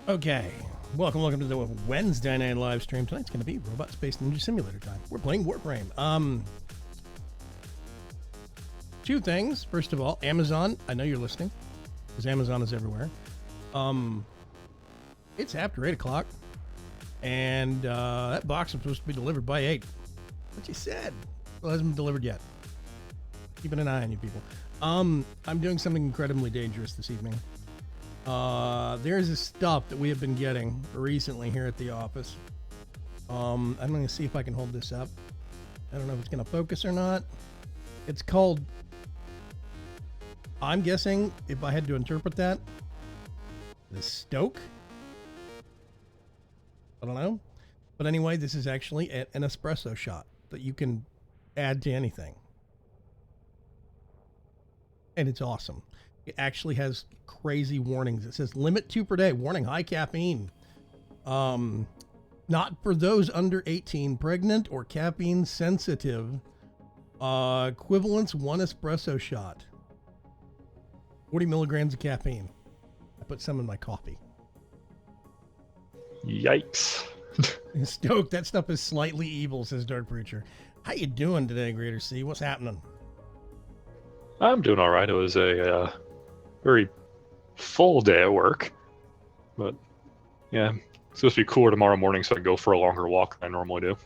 Okay, welcome to the Wednesday night live stream. Tonight's going to be Robot Space Ninja Simulator time. We're playing Warframe. Two things. First of all, Amazon. I know you're listening, because Amazon is everywhere. It's after 8 o'clock, and that box was supposed to be delivered by 8. What you said. Well, it hasn't been delivered yet. Keeping an eye on you people. I'm doing something incredibly dangerous this evening. There's this stuff that we have been getting recently here at the office. I'm going to see if I can hold this up. I don't know if it's going to focus or not. It's called, I'm guessing, if I had to interpret that, the Stoke. I don't know. But anyway, this is actually an espresso shot that you can add to anything. And it's awesome. It actually has crazy warnings. It says limit 2 per day. Warning, high caffeine. Not for those under 18, pregnant or caffeine sensitive. Equivalence 1 espresso shot. 40 milligrams of caffeine. I put some in my coffee. Yikes. Stoke, that stuff is slightly evil, says Dark Preacher. How you doing today, Greater C? What's happening? I'm doing all right. It was a very full day at work, but yeah, it's supposed to be cooler tomorrow morning, so I can go for a longer walk than I normally do.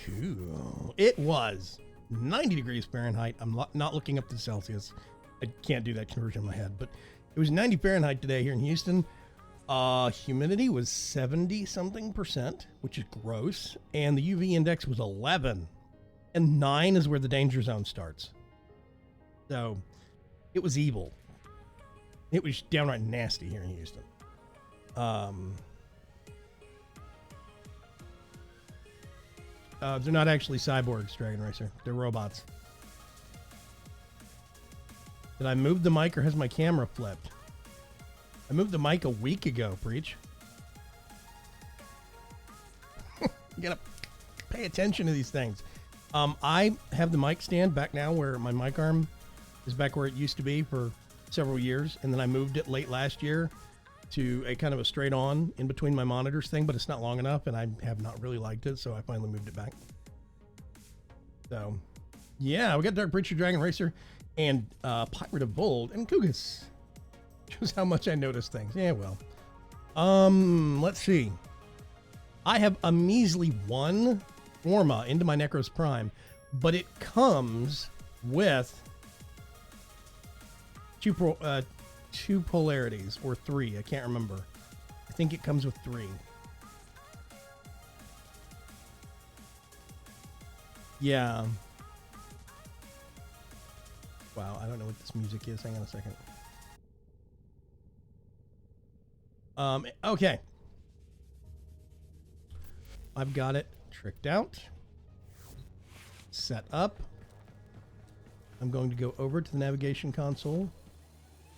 Cool. It was 90 degrees Fahrenheit. I'm not looking up to Celsius. I can't do that conversion in my head, but it was 90 Fahrenheit today here in Houston. Humidity was 70-something%, which is gross, and the UV index was 11, and 9 is where the danger zone starts. So it was evil. It was downright nasty here in Houston. They're not actually cyborgs, Dragon Racer. They're robots. Did I move the mic or has my camera flipped? I moved the mic a week ago, Preach. You gotta pay attention to these things. I have the mic stand back now where my mic arm is back where it used to be for several years, and then I moved it late last year to a kind of a straight on in between my monitors thing, but it's not long enough, and I have not really liked it, so I finally moved it back. So, yeah, we got Dark Preacher, Dragon Racer, and Pirate of Bold, and Kugas. Shows how much I notice things. Yeah, well. Let's see. I have a measly 1 Forma into my Necros Prime, but it comes with two polarities, or 3. I can't remember. I think it comes with 3. Yeah. Wow, I don't know what this music is. Hang on a second. Okay. I've got it tricked out. Set up. I'm going to go over to the navigation console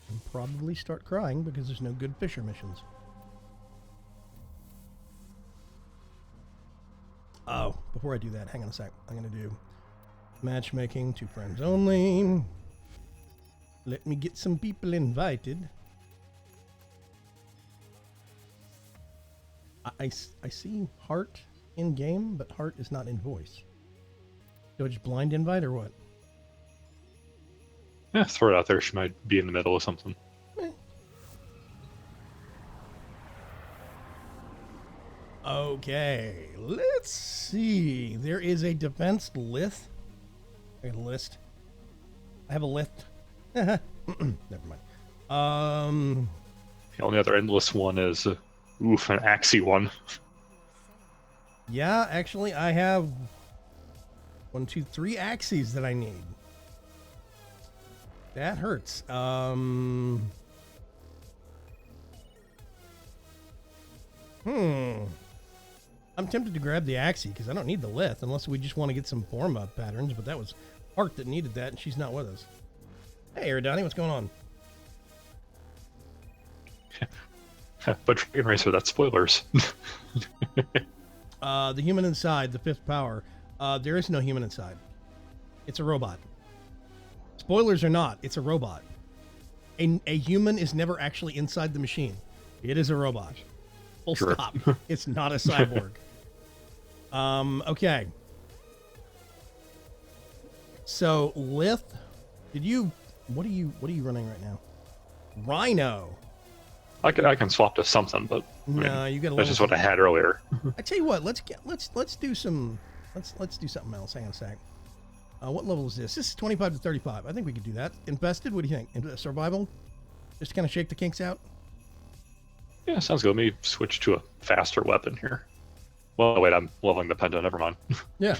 and probably start crying because there's no good Fisher missions. Oh, before I do that, hang on a sec. I'm going to do matchmaking, 2 friends only. Let me get some people invited. I see heart in game, but heart is not in voice. Do I just blind invite or what? Yeah, throw it out there. She might be in the middle of something. Okay, let's see. There is a defense list. I got a list. I have a list. Never mind. The only other endless one is, an Axie one. Yeah, actually, I have 1, 2, 3 Axies that I need. That hurts. I'm tempted to grab the Axie because I don't need the Lith unless we just want to get some Forma patterns, but that was Hart that needed that and she's not with us. Hey, Eridani, what's going on? But Dragon Racer, that's spoilers. The human inside, the 5th power. There is no human inside. It's a robot. Spoilers or not, it's a robot. A human is never actually inside the machine. It is a robot. Full Sure. stop. It's not a cyborg. Okay. So Lith, what are you running right now? Rhino. I can swap to something, but No, you got to. that's just what I had earlier. I tell you what, let's do something else. Hang on a sec. What level is this? This is 25 to 35. I think we could do that. Infested, what do you think? Survival? Just to kind of shake the kinks out? Yeah, sounds good. Let me switch to a faster weapon here. Well, wait, I'm leveling the Penta. Never mind. Yeah.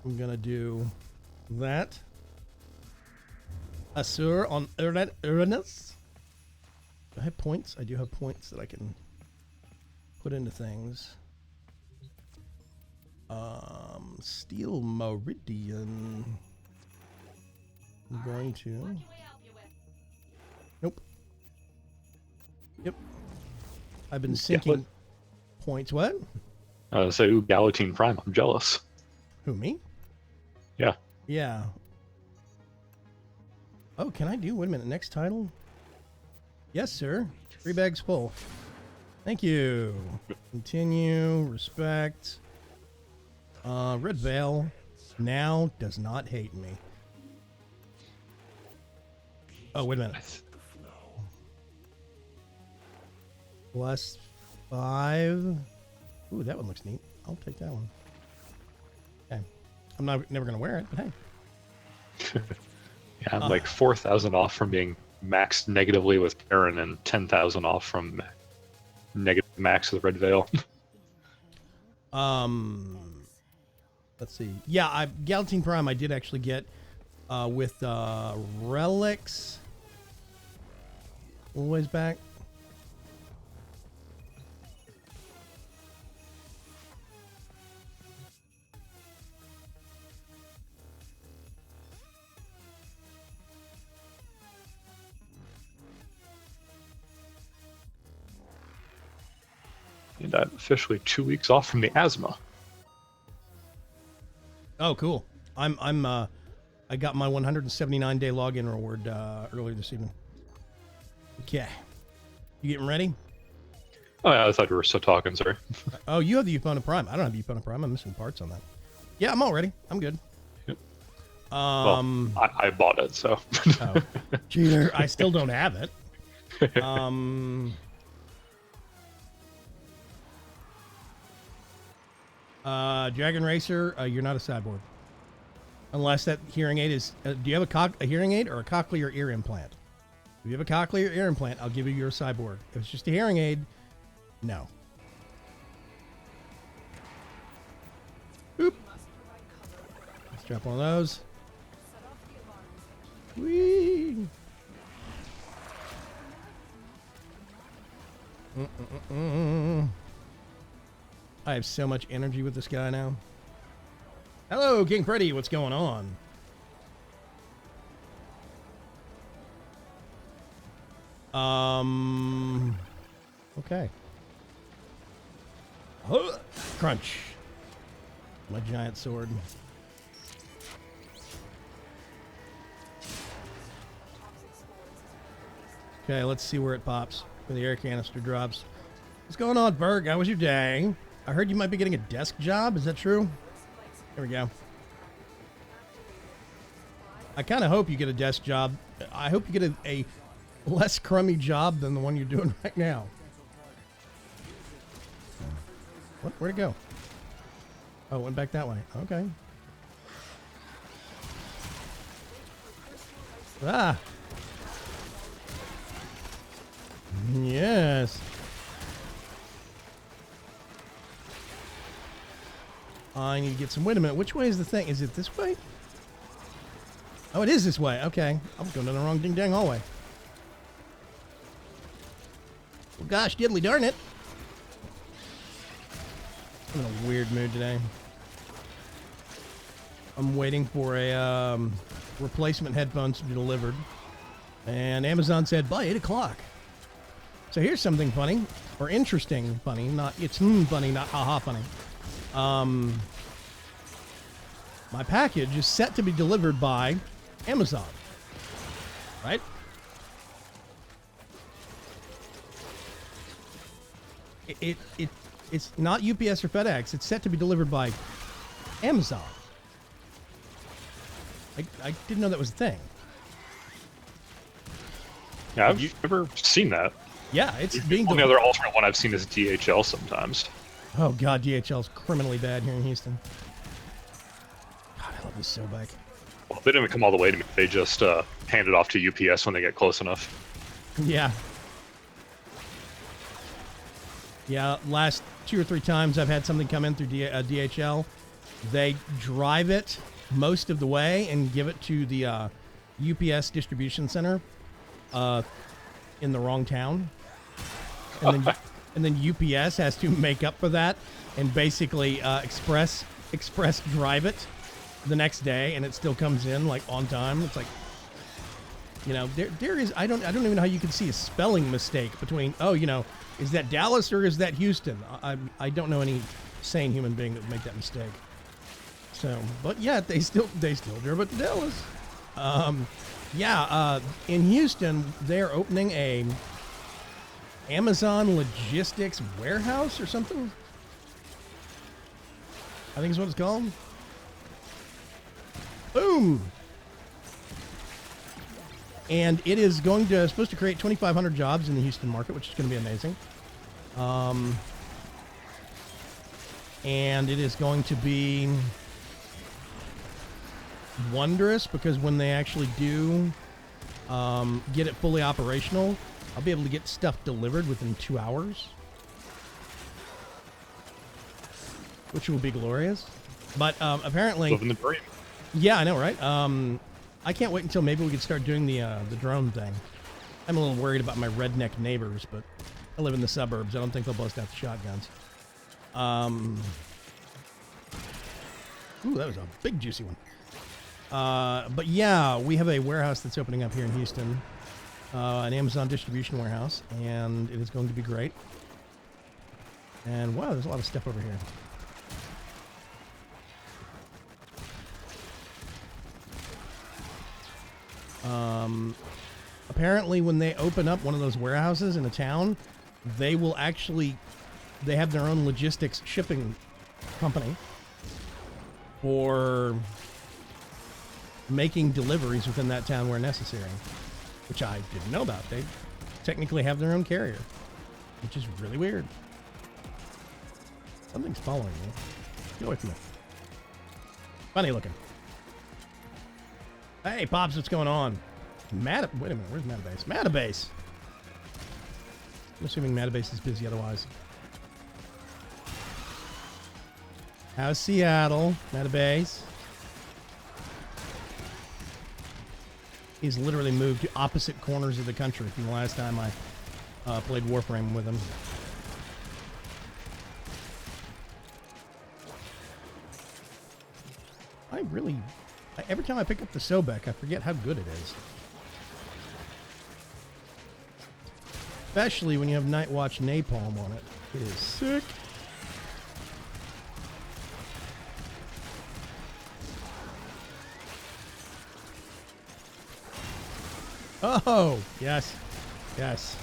I'm going to do that. Asur on Uranus. Do I have points? I do have points that I can put into things. Steel Meridian. I'm going to. Nope. Yep. I've been sinking points. What? Say, Galatine Prime. I'm jealous. Who, me? Yeah. Yeah. Oh, can I do? Wait a minute. Next title? Yes, sir. 3 bags full. Thank you. Continue. Respect. Red Veil now does not hate me. Oh, wait a minute. +5. Ooh, that one looks neat. I'll take that one. Okay. I'm never going to wear it, but hey. Yeah, I'm like 4,000 off from being maxed negatively with Karen and 10,000 off from negative max with Red Veil. Let's see. Yeah, Galatine Prime I did actually get with relics. A ways back. And I'm officially 2 weeks off from the asthma. Oh, cool. I got my 179-day login reward earlier this evening. Okay. You getting ready? Oh, yeah, I thought we were still talking, sorry. Oh, you have the Ufona Prime. I don't have the Ufona Prime. I'm missing parts on that. Yeah, I'm all ready. I'm good. Yep. Well, I bought it, so. Oh, cheater. I still don't have it. Dragon Racer, you're not a cyborg. Unless that hearing aid is... do you have a hearing aid or a cochlear ear implant? If you have a cochlear ear implant, I'll give you your cyborg. If it's just a hearing aid, no. Oop. Let's drop one of those. Whee! I have so much energy with this guy now. Hello, King Freddy. What's going on? Okay. Crunch. My giant sword. Okay, let's see where it pops. Where the air canister drops. What's going on, Berg? How was your day? I heard you might be getting a desk job. Is that true? There we go. I kind of hope you get a desk job. I hope you get a less crummy job than the one you're doing right now. What? Where'd it go? Oh, it went back that way. Okay. Ah. Yes. I need to get some... Wait a minute. Which way is the thing? Is it this way? Oh, it is this way. Okay. I was going down the wrong ding-dang hallway. Well, gosh, diddly darn it. I'm in a weird mood today. I'm waiting for a replacement headphones to be delivered. And Amazon said, by 8 o'clock. So here's something funny. Or interesting funny. Not, it's funny, not haha funny. My package is set to be delivered by Amazon. Right? It's not UPS or FedEx. It's set to be delivered by Amazon. I didn't know that was a thing. Yeah, I've never seen that. Yeah, it's being the only other alternate one I've seen is DHL sometimes. Oh god, DHL's criminally bad here in Houston. God, I love this so bike. Well, they didn't even come all the way to me. They just hand it off to UPS when they get close enough. Yeah. Yeah, last 2 or 3 times I've had something come in through DHL. They drive it most of the way and give it to the UPS distribution center in the wrong town. And then UPS has to make up for that and basically express drive it the next day, and it still comes in like on time. It's like, you know, there is I don't even know how you can see a spelling mistake between, oh, you know, is that Dallas or is that Houston? I don't know any sane human being that would make that mistake. So, but yeah, they still drove it to Dallas. In Houston, they're opening a Amazon logistics warehouse or something. I think is what it's called. Boom. And it is supposed to create 2,500 jobs in the Houston market, which is going to be amazing. And it is going to be wondrous because when they actually do get it fully operational, I'll be able to get stuff delivered within 2 hours, which will be glorious. But apparently, Living the dream. Yeah, I know, right? I can't wait until maybe we can start doing the drone thing. I'm a little worried about my redneck neighbors, but I live in the suburbs. I don't think they'll bust out the shotguns. Ooh, that was a big juicy one. But yeah, we have a warehouse that's opening up here in Houston, an Amazon distribution warehouse, and it is going to be great. And wow, there's a lot of stuff over here. Apparently when they open up one of those warehouses in a town, they will actually, they have their own logistics shipping company for making deliveries within that town where necessary, which I didn't know about. They technically have their own carrier, which is really weird. Something's following me. Get away from me. Funny looking. Hey, Pops, what's going on? Wait a minute, where's Matabase? Matabase! I'm assuming Matabase is busy otherwise. How's Seattle? Matabase? He's literally moved to opposite corners of the country from the last time I played Warframe with him. Every time I pick up the Sobek, I forget how good it is. Especially when you have Night Watch Napalm on it. It is sick. Oh, yes. Yes.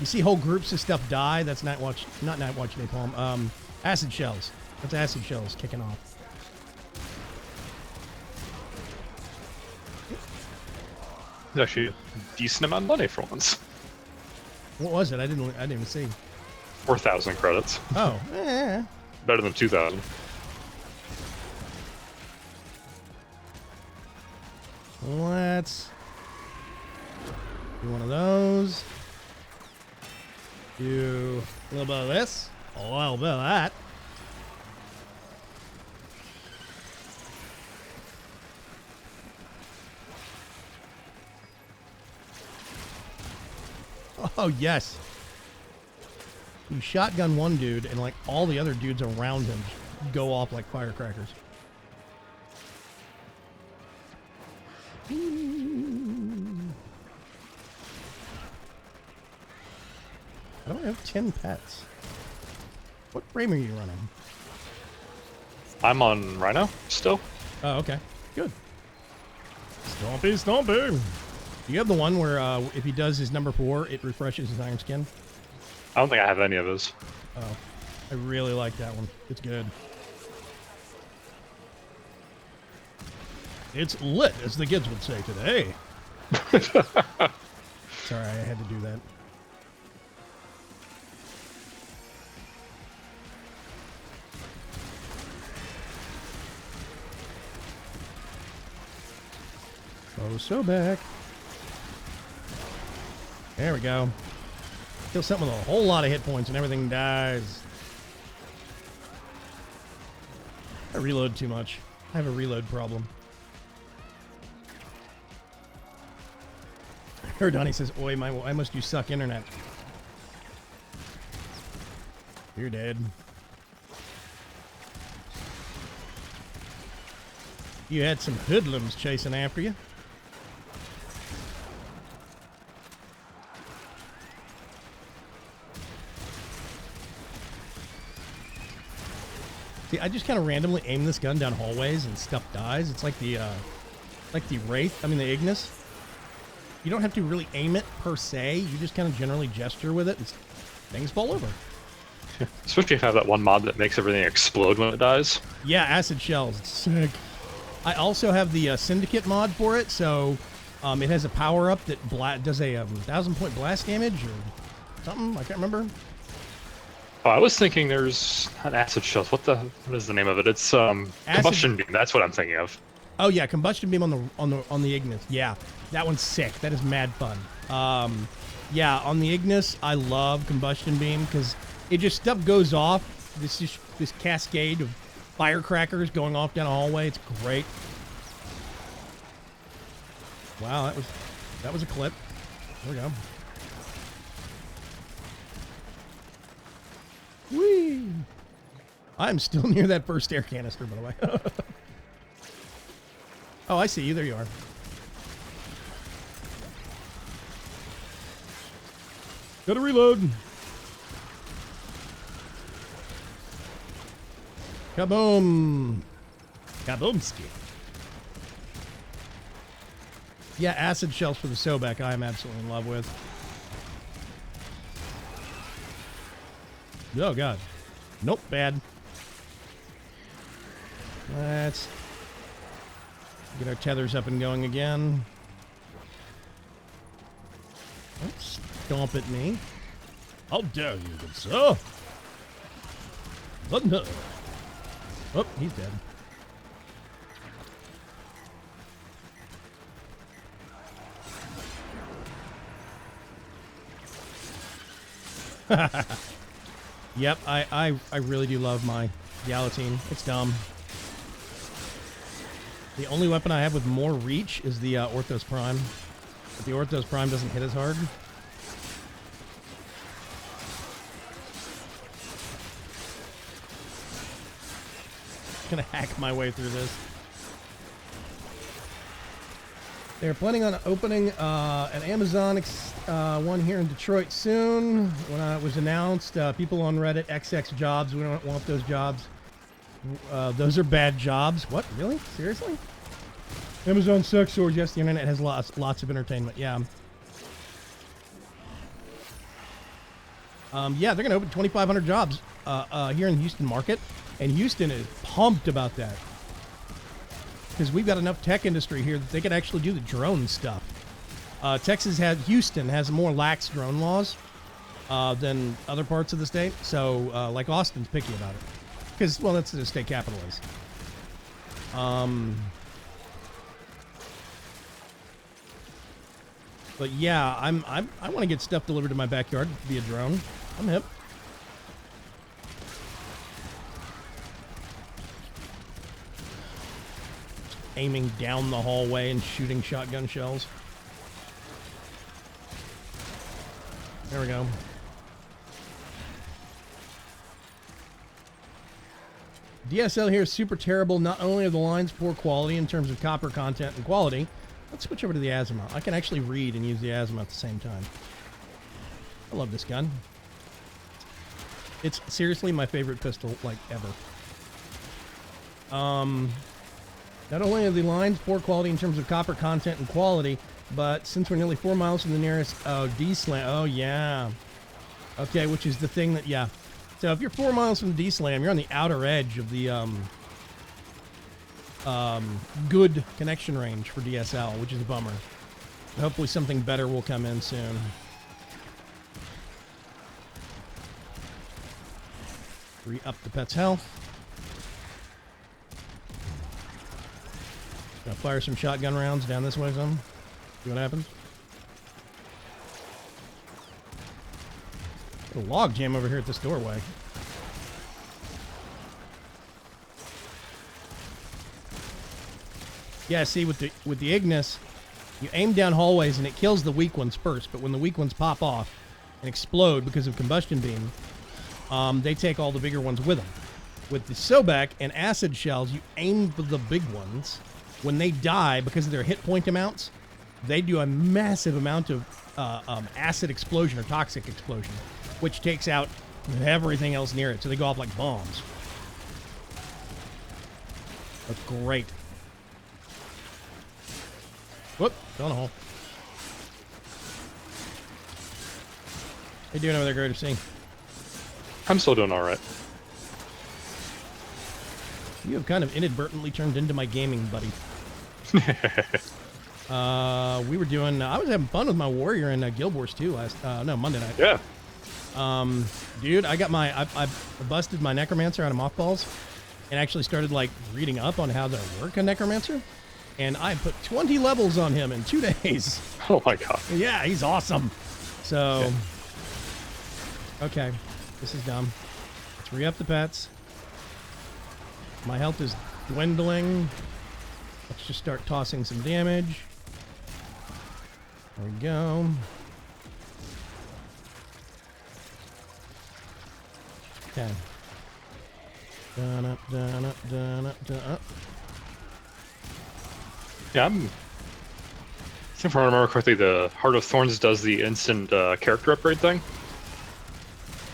You see whole groups of stuff die? That's Night Watch, not Night Watch Napalm. Acid Shells. That's Acid Shells kicking off. Actually a decent amount of money for once. What was it? I didn't even see. 4,000 credits. Oh, Better than 2,000. Let's do one of those. Do a little bit of this. A little bit of that. Oh, yes. You shotgun one dude, and like all the other dudes around him go off like firecrackers. I don't have 10 pets. What frame are you running? I'm on Rhino still. Oh, okay. Good. Stompy, stompy. You have the one where if he does his number 4, it refreshes his iron skin? I don't think I have any of those. Oh, I really like that one. It's good. It's lit, as the kids would say today. Sorry, I had to do that. Oh, so back. There we go. Kill something with a whole lot of hit points and everything dies. I reload too much. I have a reload problem. Her Donnie says, "Oi, why must you suck internet?" You're dead. You had some hoodlums chasing after you. See, I just kind of randomly aim this gun down hallways and stuff dies. It's like the Wraith, the Ignis. You don't have to really aim it per se. You just kind of generally gesture with it and things fall over. Especially if you have that one mod that makes everything explode when it dies. Yeah, acid shells. It's sick. I also have the Syndicate mod for it, so it has a power-up that does a 1,000-point blast damage or something. I can't remember. Oh, I was thinking there's an acid shell. What is the name of it? It's combustion beam. That's what I'm thinking of. Oh yeah, combustion beam on the Ignis. Yeah, that one's sick. That is mad fun. Yeah, on the Ignis, I love combustion beam because it just stuff goes off. This cascade of firecrackers going off down a hallway. It's great. Wow, that was a clip. There we go. Whee! I'm still near that first air canister, by the way. Oh, I see you. There you are. Gotta reload. Kaboom! Kaboomski. Yeah, acid shells for the Sobek I am absolutely in love with. Oh, God. Nope, bad. Let's get our tethers up and going again. Don't stomp at me. How dare you, good sir? Thunder. Oh, he's dead. Yep, I really do love my Galatine. It's dumb. The only weapon I have with more reach is the Orthos Prime. But the Orthos Prime doesn't hit as hard. Gonna hack my way through this. They're planning on opening an Amazon one here in Detroit soon. When it was announced, people on Reddit, XX jobs, we don't want those jobs. Those are bad jobs. What? Really? Seriously? Amazon sex stores. Yes, the internet has lots of entertainment. Yeah. Yeah, they're going to open 2,500 jobs here in the Houston market. And Houston is pumped about that. Because we've got enough tech industry here that they could actually do the drone stuff. Houston has more lax drone laws than other parts of the state. So, like Austin's picky about it. Because, well, that's the state capital is. But yeah, I want to get stuff delivered to my backyard via drone. I'm hip. Aiming down the hallway and shooting shotgun shells. There we go. DSL here is super terrible. Not only are the lines poor quality in terms of copper content and quality. Let's switch over to the Azimuth. I can actually read and use the Azimuth at the same time. I love this gun. It's seriously my favorite pistol, like, ever. Not only are the lines poor quality in terms of copper content and quality, but since we're nearly 4 miles from the nearest D-Slam, oh yeah. Okay, which is the thing that, yeah. So if you're 4 miles from the D-Slam, you're on the outer edge of the good connection range for DSL, which is a bummer. Hopefully something better will come in soon. Re-up the pet's health. Gonna fire some shotgun rounds down this way some. See what happens. Got a log jam over here at this doorway. Yeah, see, with the Ignis, you aim down hallways and it kills the weak ones first, but when the weak ones pop off and explode because of combustion beam, they take all the bigger ones with them. With the Sobek and acid shells, you aim for the big ones. When they die, because of their hit point amounts, they do a massive amount of acid explosion or toxic explosion, which takes out everything else near it. So they go off like bombs. That's great. Whoop, down a hole. How you doing over there, Greater C? I'm still doing all right. You have kind of inadvertently turned into my gaming buddy. We were doing. I was having fun with my warrior in Guild Wars 2 Monday night. Yeah. Dude, I busted my necromancer out of mothballs, and actually started like reading up on how to work a necromancer, and I put 20 levels on him in 2 days. Oh my god. Yeah, he's awesome. So, okay, this is dumb. Let's re-up the pets. My health is dwindling. Let's just start tossing some damage. There we go. Okay. Dun up, dun up, dun up, dun up. Yeah, if I remember correctly, the Heart of Thorns does the instant character upgrade thing.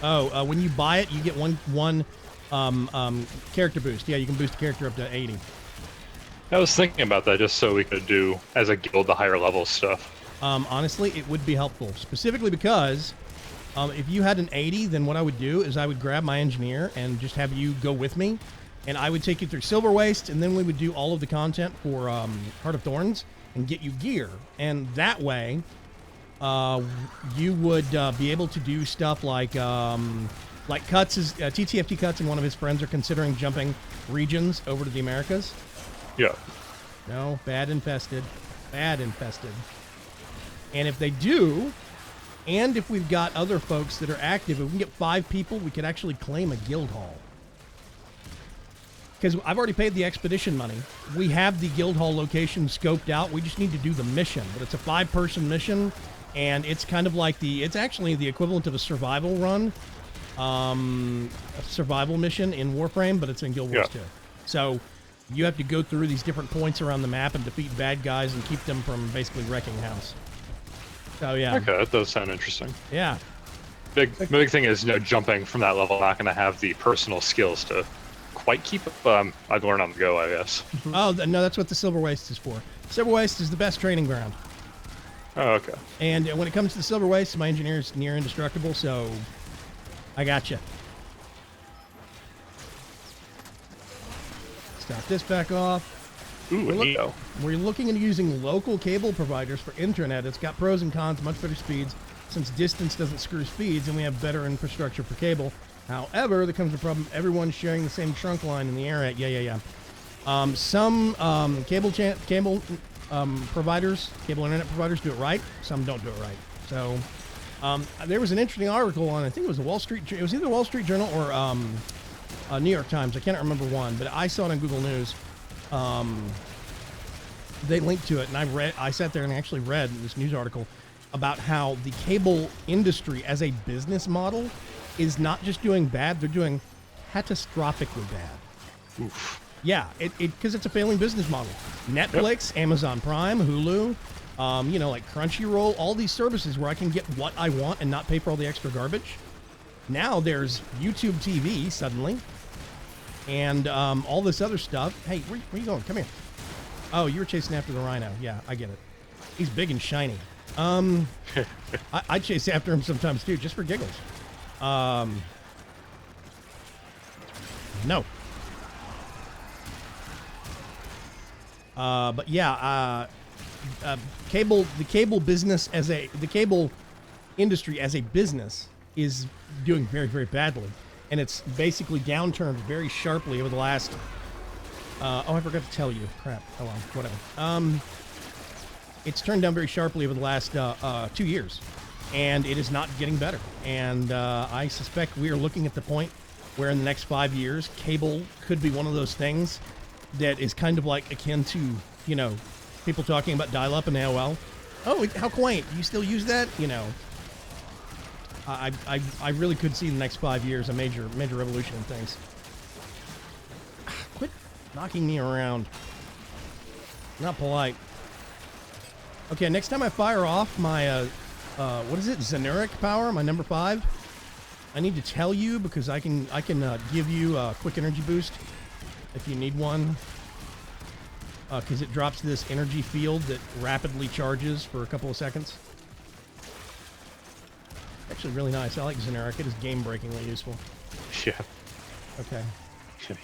Oh, when you buy it, you get one Character boost. Yeah, you can boost a character up to 80. I was thinking about that just so we could do, as a guild, the higher level stuff. Honestly, it would be helpful, specifically because if you had an 80, then what I would do is I would grab my engineer and just have you go with me, and I would take you through Silver Waste, and then we would do all of the content for Heart of Thorns and get you gear, and that way you would be able to do stuff like Cuts is TTFT Cuts and one of his friends are considering jumping regions over to the Americas. Yeah. No, bad infested. Bad infested. And if they do, and if we've got other folks that are active, if we can get 5 people, we could actually claim a guild hall. Because I've already paid the expedition money. We have the guild hall location scoped out. We just need to do the mission. But it's a 5-person mission, and it's kind of like it's actually the equivalent of a survival run, a survival mission in Warframe, but it's in Guild Wars 2. So you have to go through these different points around the map and defeat bad guys and keep them from basically wrecking house. So yeah. Okay, that does sound interesting. Yeah. Big thing is, jumping from that level, not going to have the personal skills to quite keep up. I'd learn on the go, I guess. Oh, no, that's what the Silver Waste is for. Silver Waste is the best training ground. Oh, okay. And when it comes to the Silver Waste, my engineer is near indestructible, so I got you. Stop this back off. Ooh, we're looking into using local cable providers for internet. It's got pros and cons, much better speeds, since distance doesn't screw speeds, and we have better infrastructure for cable. However, there comes a problem. Everyone's sharing the same trunk line in the area. Yeah. Some cable providers, cable internet providers do it right. Some don't do it right. So there was an interesting article on, I think it was it was either Wall Street Journal or New York Times. I can't remember one, but I saw it on Google News. They linked to it, and I sat there and actually read this news article about how the cable industry as a business model is not just doing bad, they're doing catastrophically bad. Oof. Yeah, because it's a failing business model. Netflix, Amazon Prime, Hulu, like Crunchyroll, all these services where I can get what I want and not pay for all the extra garbage. Now there's YouTube TV suddenly, and all this other stuff. Hey, where you going? Come here. Oh, you were chasing after the rhino. Yeah, I get it. He's big and shiny. I chase after him sometimes too, just for giggles. No. But yeah, the cable industry as a business is doing very, very badly, and it's basically downturned very sharply over the last. I forgot to tell you. Crap. Hold on. Whatever. It's turned down very sharply over the last 2 years, and it is not getting better. And I suspect we are looking at the point where in the next 5 years, cable could be one of those things that is kind of like akin to, people talking about dial-up and AOL. Oh, how quaint. You still use that? I really could see in the next 5 years a major revolution in things. Quit knocking me around. Not polite. Okay, next time I fire off my, what is it, Xenuric power, my number 5, I need to tell you because I can give you a quick energy boost if you need one. Because it drops this energy field that rapidly charges for a couple of seconds. Actually really nice. I like Xenuric. It is game-breakingly useful. Yeah. Okay.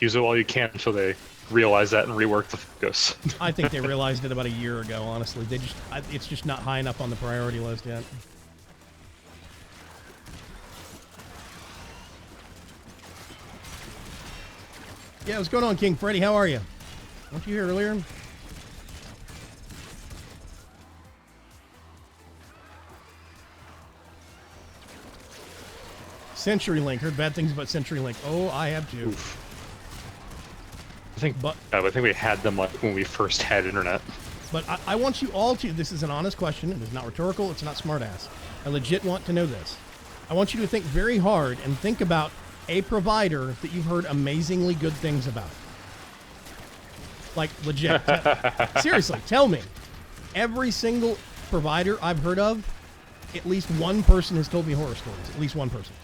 Use it while you can until they realize that and rework the focus. I think they realized it about a year ago, honestly. It's just not high enough on the priority list yet. Yeah, what's going on, King Freddy? How are you? Weren't you here earlier? CenturyLink. Heard bad things about CenturyLink. Oh, I have too. Oof. I think we had them like when we first had internet. But I want you all to, this is an honest question, it is not rhetorical, it's not smartass. I legit want to know this. I want you to think very hard and think about a provider that you've heard amazingly good things about. Like, legit. Seriously, tell me. Every single provider I've heard of, at least one person has told me horror stories. At least one person.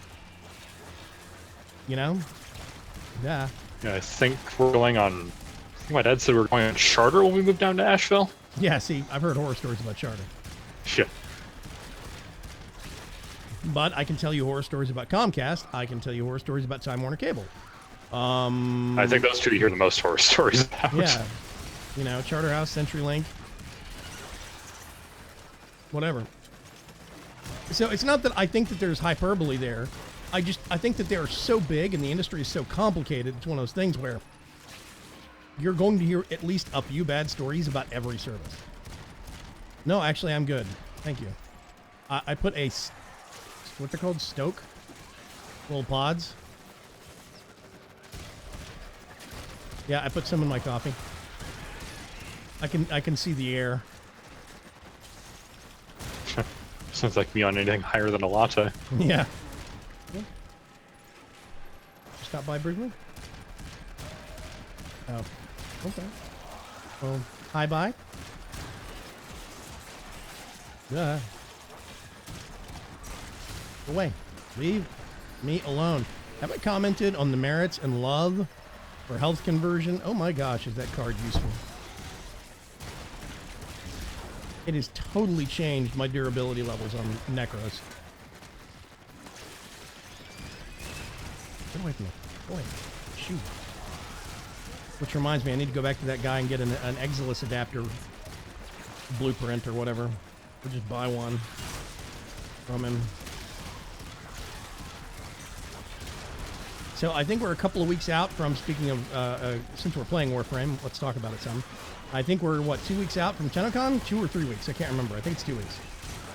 Yeah. Yeah, I think we're going on. I think my dad said we were going on charter when we moved down to Asheville. Yeah, see, I've heard horror stories about charter. Shit. But I can tell you horror stories about Comcast. I can tell you horror stories about Time Warner Cable. I think those two you hear the most horror stories about. Yeah. You know, Charterhouse, CenturyLink, whatever. So it's not that I think that there's hyperbole there. I think that they're so big and the industry is so complicated. It's one of those things where you're going to hear at least a few bad stories about every service. No, actually, I'm good. Thank you. I put a, what they're called, Stoke? Little pods. Yeah, I put some in my coffee. I can see the air. Sounds like me on anything higher than a latte. Yeah. Stop by briefly? Oh, okay. Well, hi bye. Yeah. Away. Leave me alone. Have I commented on the merits and love for health conversion? Oh my gosh, is that card useful? It has totally changed my durability levels on Necros. Get away from me. Go away. Shoot. Which reminds me, I need to go back to that guy and get an Exilus adapter blueprint or whatever. Or just buy one from him. So I think we're a couple of weeks out from, speaking of, since we're playing Warframe, let's talk about it some. I think we're, what, 2 weeks out from TennoCon? 2 or 3 weeks? I can't remember. I think it's 2 weeks.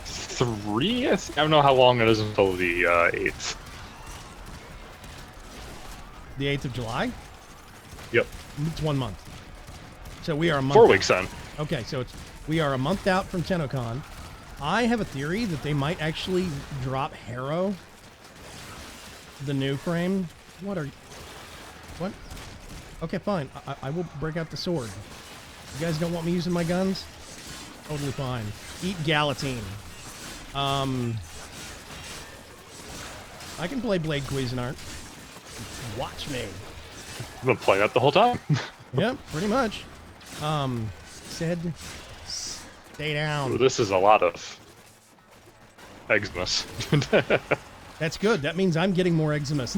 3? I don't know how long it is until the 8th. The 8th of July? Yep. It's 1 month. So we are a month 4 out. weeks then. Okay, so we are a month out from TennoCon. I have a theory that they might actually drop Harrow, the new frame. What? Okay, fine. I will break out the sword. You guys don't want me using my guns? Totally fine. Eat Galatine. I can play Blade Cuisinart. Watch me. I've been playing that the whole time. Yep, pretty much. Said, stay down. Ooh, this is a lot of Eximus. That's good. That means I'm getting more Eximus.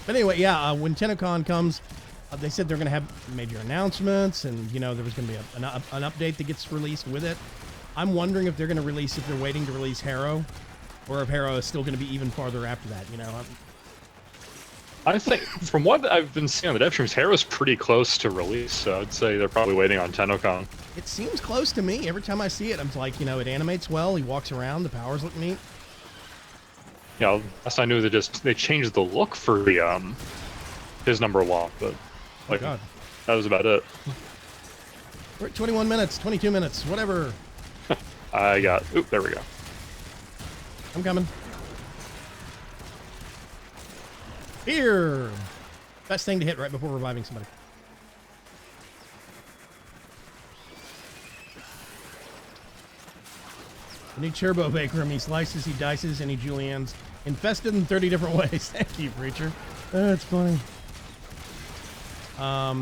But anyway, yeah, when TennoCon comes, they said they're going to have major announcements, and, you know, there was going to be an update that gets released with it. I'm wondering if they're going to release, if they're waiting to release Harrow, or if Harrow is still going to be even farther after that, you know? I think, from what I've been seeing on the dev streams, Harrow's pretty close to release, so I'd say they're probably waiting on TennoCon. It seems close to me. Every time I see it, I'm like, you know, it animates well, he walks around, the powers look neat. Yeah, last I knew they changed the look for the his number 1, but like God. That was about it. We're at 21 minutes, 22 minutes, whatever. Oop, there we go. I'm coming. Here! Best thing to hit right before reviving somebody. The new Turbo Baker, he slices, he dices, and he juliennes. Infested in 30 different ways. Thank you, Preacher. That's funny. I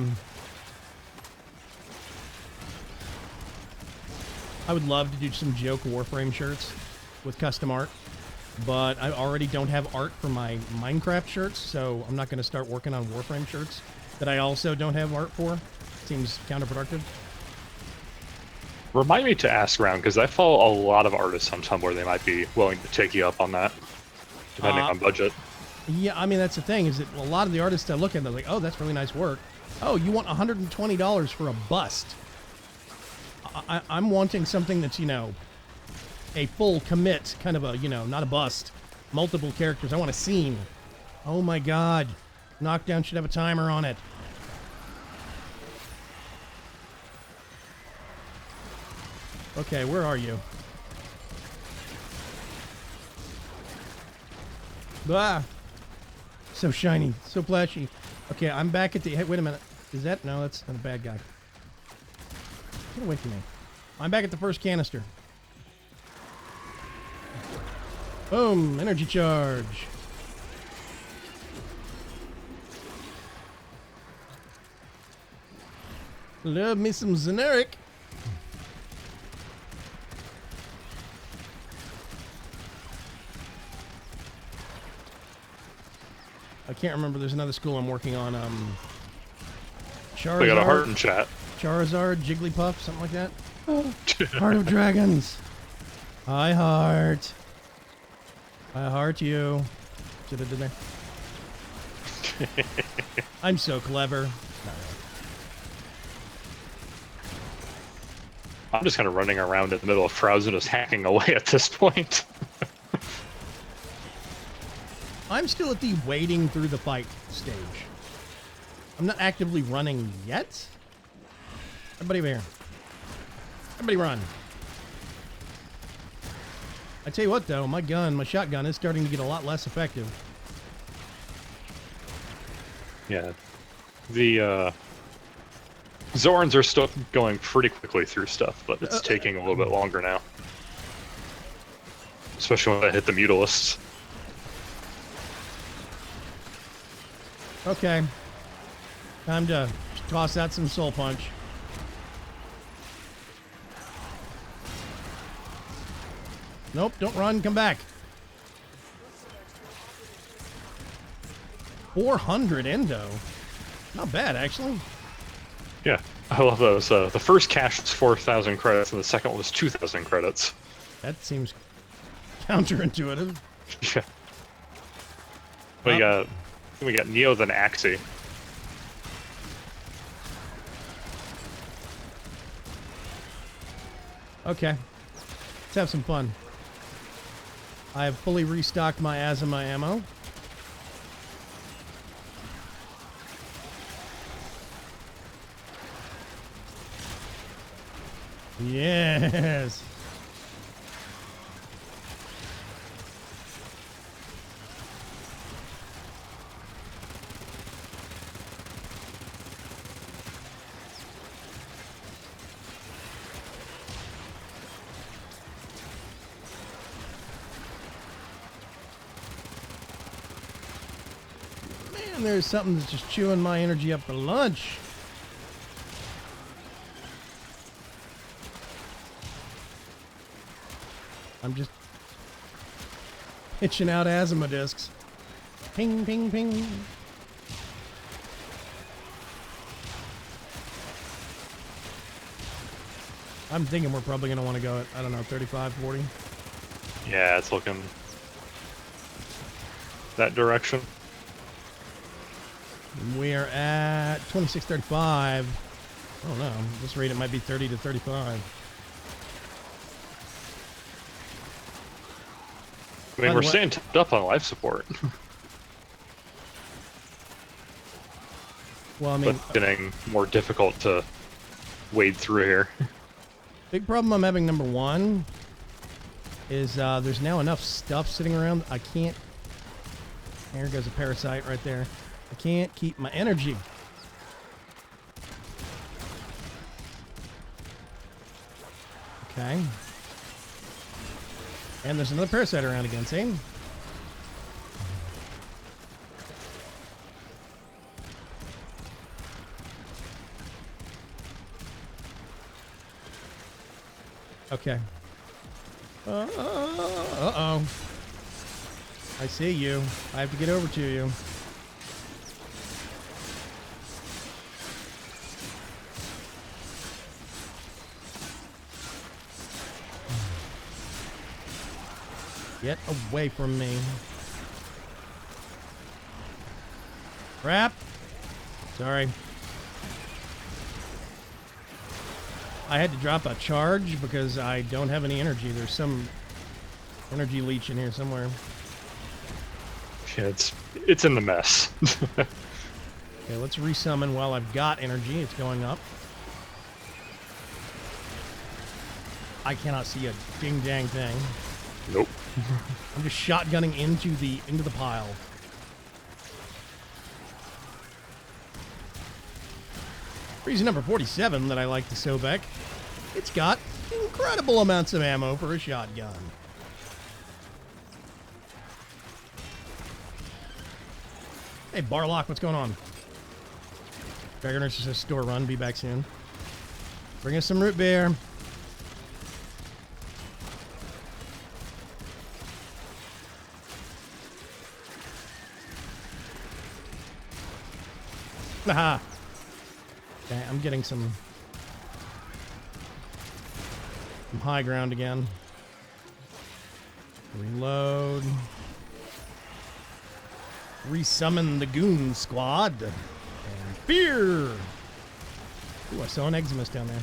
would love to do some joke Warframe shirts with custom art, but I already don't have art for my Minecraft shirts, so I'm not going to start working on Warframe shirts that I also don't have art for. Seems counterproductive. Remind me to ask around, because I follow a lot of artists on Tumblr. They might be willing to take you up on that, depending on budget. Yeah, I mean, that's the thing, is that a lot of the artists I look at, they're like, oh, that's really nice work. Oh, you want $120 for a bust. I'm wanting something that's, you know, a full commit, kind of a, you know, not a bust. Multiple characters. I want a scene. Oh my god. Knockdown should have a timer on it. Okay, where are you? Ah! So shiny, so flashy. Okay, I'm back at the... Hey, wait a minute. Is that... No, that's not a bad guy. Get away from me. I'm back at the first canister. Boom, energy charge. Love me some generic. I can't remember. There's another school I'm working on. Charizard. We got a heart in chat. Charizard, Jigglypuff, something like that. Heart of Dragons. I heart. I heart you. Should have done there. I'm so clever. Not really. I'm just kind of running around in the middle of crowds and just hacking away at this point. I'm still at the wading through the fight stage. I'm not actively running yet. Everybody over here. Everybody run. I tell you what, though, my shotgun is starting to get a lot less effective. Yeah. The, Zorns are still going pretty quickly through stuff, but it's taking a little bit longer now. Especially when I hit the Mutalisks. Okay. Time to toss out some Soul Punch. Nope, don't run, come back. 400 endo. Not bad, actually. Yeah, I love those. The first cache was 4,000 credits, and the second one was 2,000 credits. That seems counterintuitive. Yeah. We got Neo then Axie. Okay. Let's have some fun. I have fully restocked my Azuma ammo. Yes. Man, there's something that's just chewing my energy up for lunch. I'm just pitching out Azuma discs. Ping, ping, ping. I'm thinking we're probably going to want to go at, I don't know, 35, 40. Yeah, it's looking that direction. We're at 26:35. I don't know. At this rate, it might be 30 to 35. I mean, we're staying tipped up on life support. Well, I mean, but getting more difficult to wade through here. Big problem I'm having, number one, is there's now enough stuff sitting around. I can't. There goes a parasite right there. I can't keep my energy. Okay. And there's another parasite around again, see? Okay. Uh-oh. I see you. I have to get over to you. Get away from me. Crap. Sorry. I had to drop a charge because I don't have any energy. There's some energy leech in here somewhere. Yeah, it's in the mess. Okay, let's resummon while I've got energy. It's going up. I cannot see a ding dang thing. Nope. I'm just shotgunning into the pile. Reason number 47 that I like the Sobek. It's got incredible amounts of ammo for a shotgun. Hey, Barlock, what's going on? Dragon Nurse says store run, be back soon. Bring us some root beer. Haha. Okay, I'm getting some high ground again. Reload. Resummon the goon squad. And fear! Ooh, I saw an Eximus down there.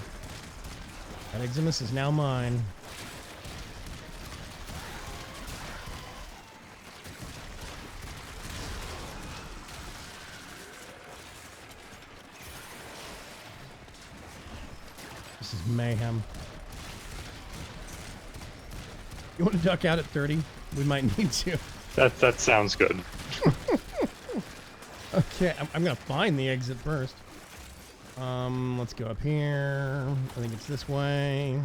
That Eximus is now mine. This is mayhem. You want to duck out at 30? We might need to. That sounds good. Okay, I'm gonna find the exit first. Let's go up here. I think it's this way.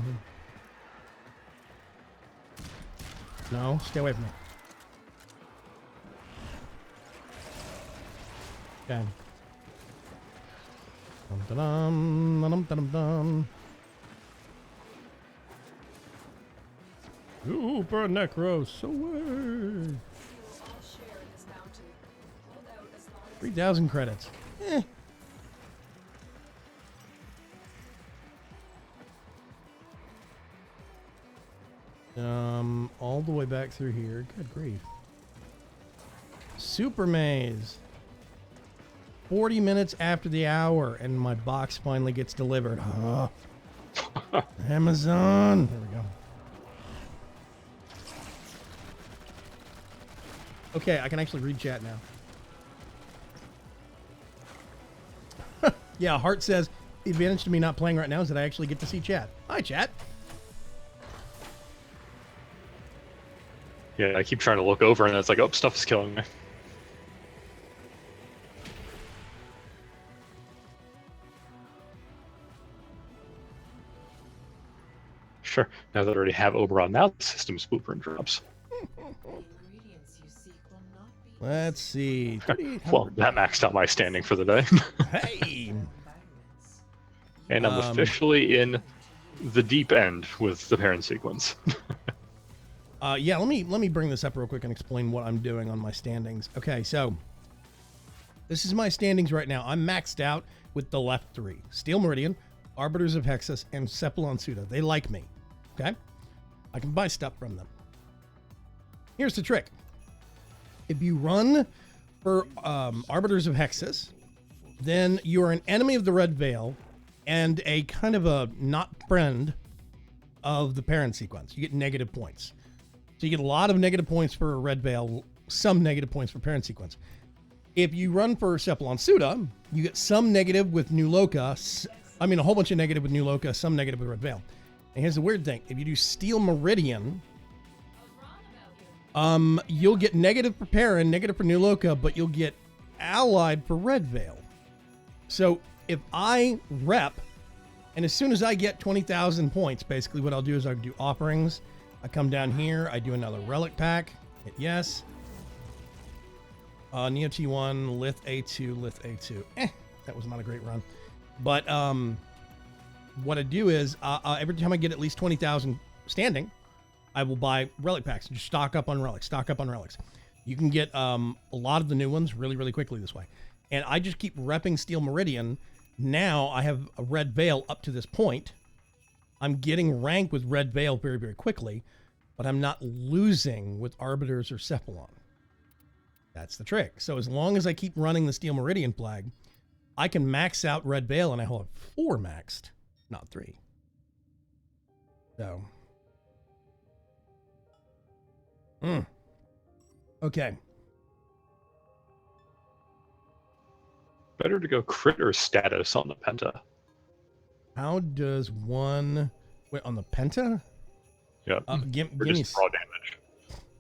No, stay away from me. Okay. Dum dum dum dum. Super Necros away. 3,000 credits. Eh. All the way back through here. Good grief. Super maze. 40 minutes after the hour, and my box finally gets delivered. Huh. Amazon. There we go. Okay, I can actually read chat now. Yeah, Hart says, the advantage to me not playing right now is that I actually get to see chat. Hi, chat. Yeah, I keep trying to look over and it's like, oh, stuff is killing me. Sure, now that I already have Oberon, now the system's blueprint drops. Let's see. Well, that maxed out my standing for the day. Hey! And I'm officially in the deep end with the parent sequence. Yeah, let me bring this up real quick and explain what I'm doing on my standings. Okay, so this is my standings right now. I'm maxed out with the left three. Steel Meridian, Arbiters of Hexus, and Cephalon Suda. They like me. Okay? I can buy stuff from them. Here's the trick. If you run for Arbiters of Hexus, then you are an enemy of the Red Veil and a kind of a not friend of the parent sequence. You get negative points. So you get a lot of negative points for Red Veil, some negative points for parent sequence. If you run for Cephalon Suda, you get some negative with New Loca. I mean, a whole bunch of negative with New Loca, some negative with Red Veil. And here's the weird thing. If you do Steel Meridian, you'll get negative for Perrin, negative for New Loca, but you'll get allied for Red Veil. So if I rep, and as soon as I get 20,000 points, basically what I'll do is I'll do offerings. I come down here, I do another relic pack, hit yes. Neo T1, Lith A2, Lith A2. That was not a great run. But what I do is every time I get at least 20,000 standing, I will buy relic packs. Just stock up on relics, stock up on relics. You can get a lot of the new ones really, really quickly this way. And I just keep repping Steel Meridian. Now I have a Red Veil up to this point. I'm getting rank with Red Veil very, very quickly, but I'm not losing with Arbiters or Cephalon. That's the trick. So as long as I keep running the Steel Meridian flag, I can max out Red Veil, and I will have 4 maxed, not 3. So... Okay. Better to go critter status on the Penta. How does one... Wait, on the Penta? Yeah. Give me raw damage.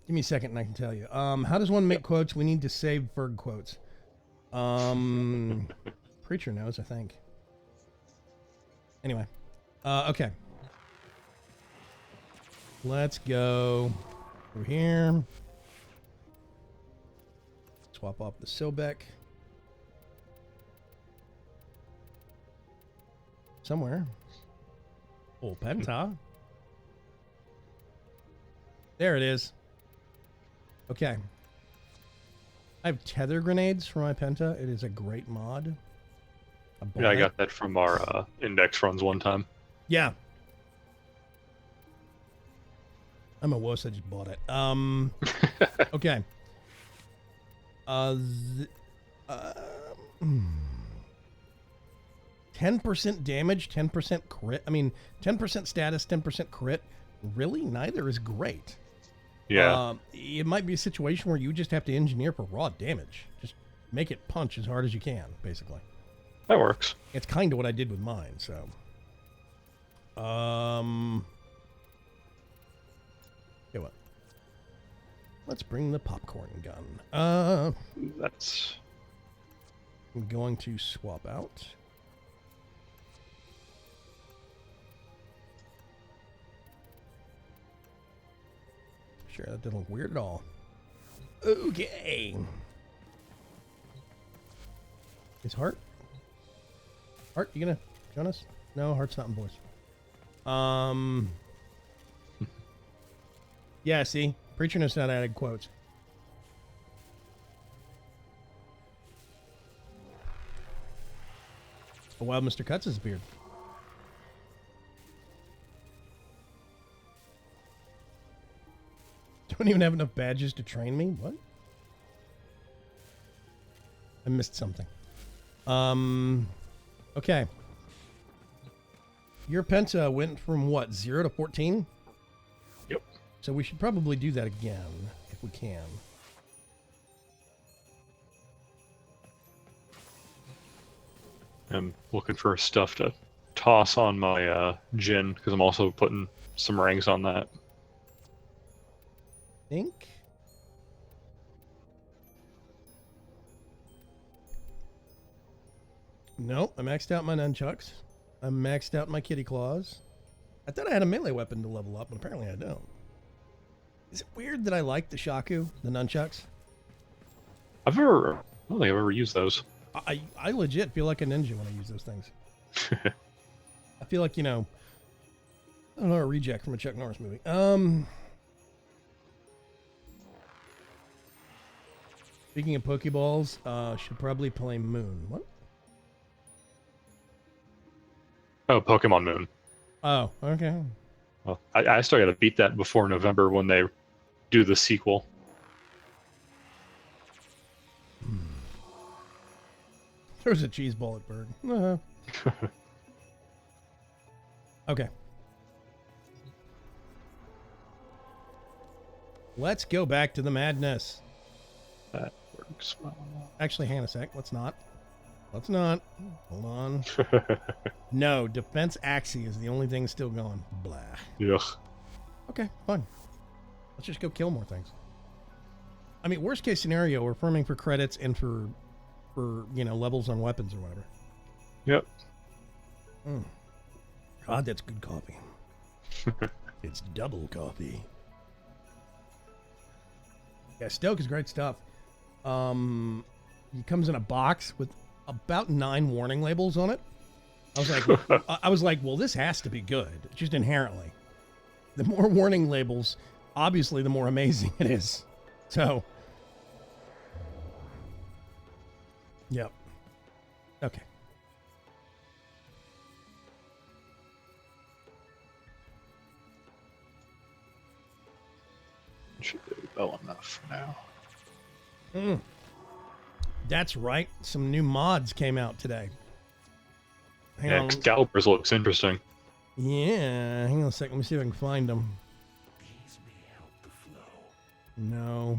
Give me a second and I can tell you. How does one make quotes? We need to save Ferg quotes. Preacher knows, I think. Anyway. Okay. Let's go through here. Swap off the Sobek. somewhere. Oh, Penta. There it is. Okay. I have tether grenades for my Penta. It is a great mod. Yeah, I got that from our index runs one time. Yeah. I'm a wuss. I just bought it. Okay. 10% damage, 10% crit. I mean, 10% status, 10% crit. Really, neither is great. Yeah. It might be a situation where you just have to engineer for raw damage. Just make it punch as hard as you can, basically. That works. It's kind of what I did with mine, so. Okay, what? Let's bring the popcorn gun. That's... I'm going to swap out. Sure, that doesn't look weird at all. Okay. Is Hart? Hart, you gonna join us? No, Hart's not in voice. Yeah, see? Preacher knows not added quotes. Oh, wow, Mr. Cuts has appeared. Don't even have enough badges to train me? What? I missed something. Okay. Your Penta went from what, 0 to 14? Yep. So we should probably do that again, if we can. I'm looking for stuff to toss on my Jin, because I'm also putting some ranks on that. Think? Nope, I maxed out my nunchucks. I maxed out my kitty claws. I thought I had a melee weapon to level up, but apparently I don't. Is it weird that I like the shaku, the nunchucks? I don't think I've ever used those. I legit feel like a ninja when I use those things. I feel like, you know, I don't know, a reject from a Chuck Norris movie. Speaking of Pokeballs, should probably play Moon. What? Oh, Pokemon Moon. Oh, okay. Well, I still got to beat that before November when they do the sequel. There's a cheese ball at Berg. Okay. Let's go back to the madness. That works well. Actually, hang on a sec. Let's not. Let's not. Hold on. No, Defense Axie is the only thing still going. Blah. Yuck. Okay, fine. Let's just go kill more things. I mean, worst case scenario, we're farming for credits and for you know, levels on weapons or whatever. Yep. God, that's good coffee. It's double coffee. Yeah, Stoke is great stuff. He comes in a box with about 9 warning labels on it. I was like, well, this has to be good, just inherently. The more warning labels, obviously, the more amazing it is. So, yep. Okay. Should be well enough for now. That's right. Some new mods came out today. Hang on. Excalibur's looks interesting. Yeah, hang on a second. Let me see if I can find them. No.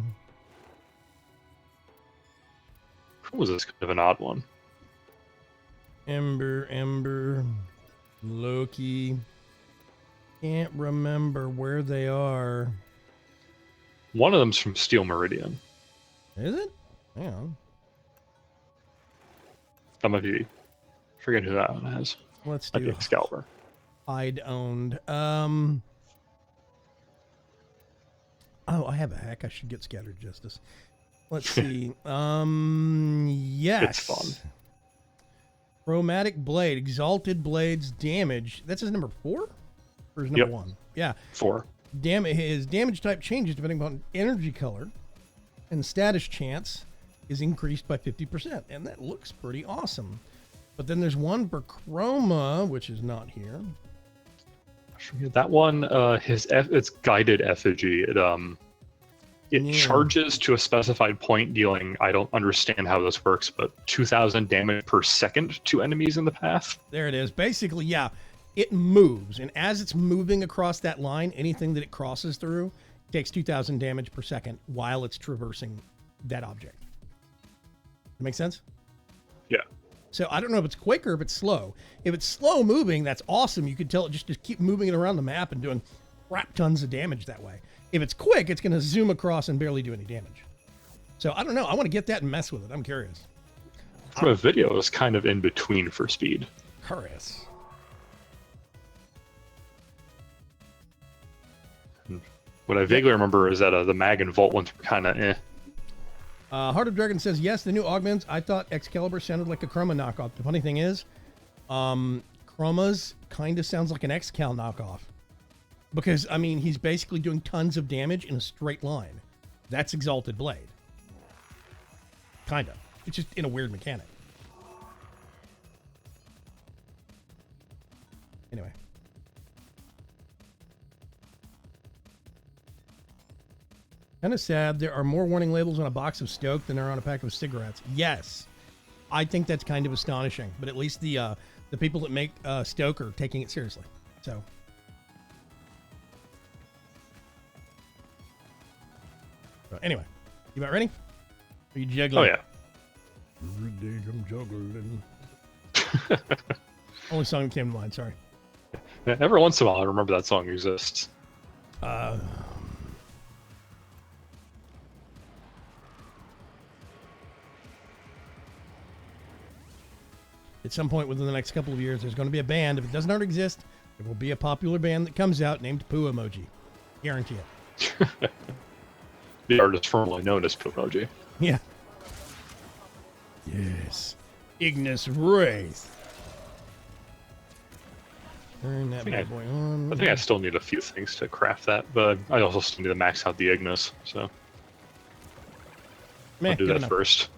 What was this kind of an odd one? Ember, Loki. Can't remember where they are. One of them's from Steel Meridian. Is it? Hang on. That might be... forget who that one is. Let's Might be do Excalibur. I'd owned. Oh, I have a hack. I should get Scattered Justice. Let's see. Yes. It's fun. Chromatic Blade, Exalted Blades damage. That's his number 4? Or his number Yep. 1? Yeah. 4. His damage type changes depending upon energy color, and status chance is increased by 50%. And that looks pretty awesome. But then there's one for Chroma, which is not here. That one, it's guided effigy. It charges to a specified point, dealing, I don't understand how this works, but 2,000 damage per second to enemies in the path. There it is. Basically, yeah, it moves. And as it's moving across that line, anything that it crosses through takes 2,000 damage per second while it's traversing that object. That make sense? Yeah. So I don't know if it's quick or if it's slow. If it's slow moving, that's awesome. You could tell it just keep moving it around the map and doing crap tons of damage that way. If it's quick, it's going to zoom across and barely do any damage. So I don't know. I want to get that and mess with it. I'm curious. From a video, it's kind of in between for speed. Curious. What I vaguely remember is that the mag and Vault ones were kind of eh. Heart of Dragon says, yes, the new augments. I thought Excalibur sounded like a Chroma knockoff. The funny thing is, Chroma's kind of sounds like an Excal knockoff. Because, I mean, he's basically doing tons of damage in a straight line. That's Exalted Blade. Kind of. It's just in a weird mechanic. Anyway. Kind of sad. There are more warning labels on a box of Stoke than there are on a pack of cigarettes. Yes. I think that's kind of astonishing. But at least the people that make Stoke are taking it seriously. So... anyway, you about ready? Are you juggling? Oh, yeah. Every day I'm juggling. Only song that came to mind, sorry. Yeah, every once in a while, I remember that song exists. At some point within the next couple of years, there's going to be a band. If it doesn't already exist, there will be a popular band that comes out named Poo Emoji. Guarantee it. The artist formerly known as Pomoji. Yeah. Yes. Ignis Wraith. Turn that bad boy on. I think I still need a few things to craft that, but I also still need to max out the Ignis, so I'll do that first.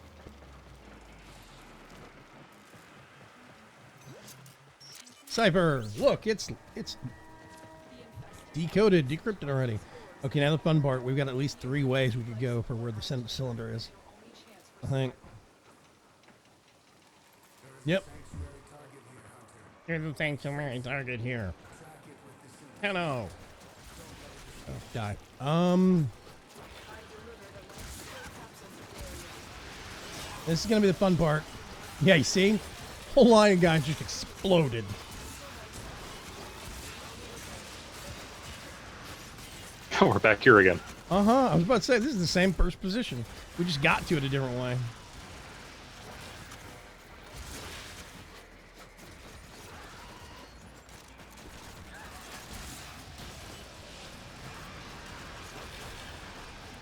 Cypher, look, it's decoded, decrypted already. Okay, now the fun part. We've got at least 3 ways we could go for where the cylinder is. I think. Yep. There's a sanctuary target here. Hello. Oh, die. This is gonna be the fun part. Yeah, you see? Whole line of guys just exploded. We're back here again. Uh-huh. I was about to say, this is the same first position. We just got to it a different way.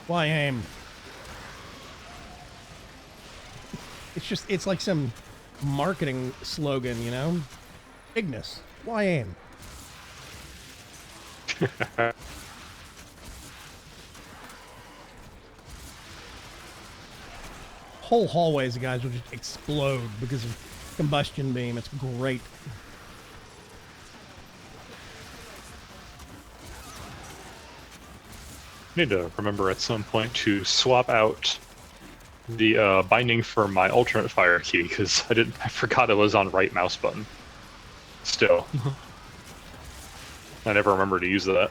Why aim? It's like some marketing slogan, you know? Ignis. Why aim? Whole hallways of guys will just explode because of combustion beam. It's great. Need to remember at some point to swap out the binding for my alternate fire key, because I forgot it was on right mouse button. Still. I never remember to use that.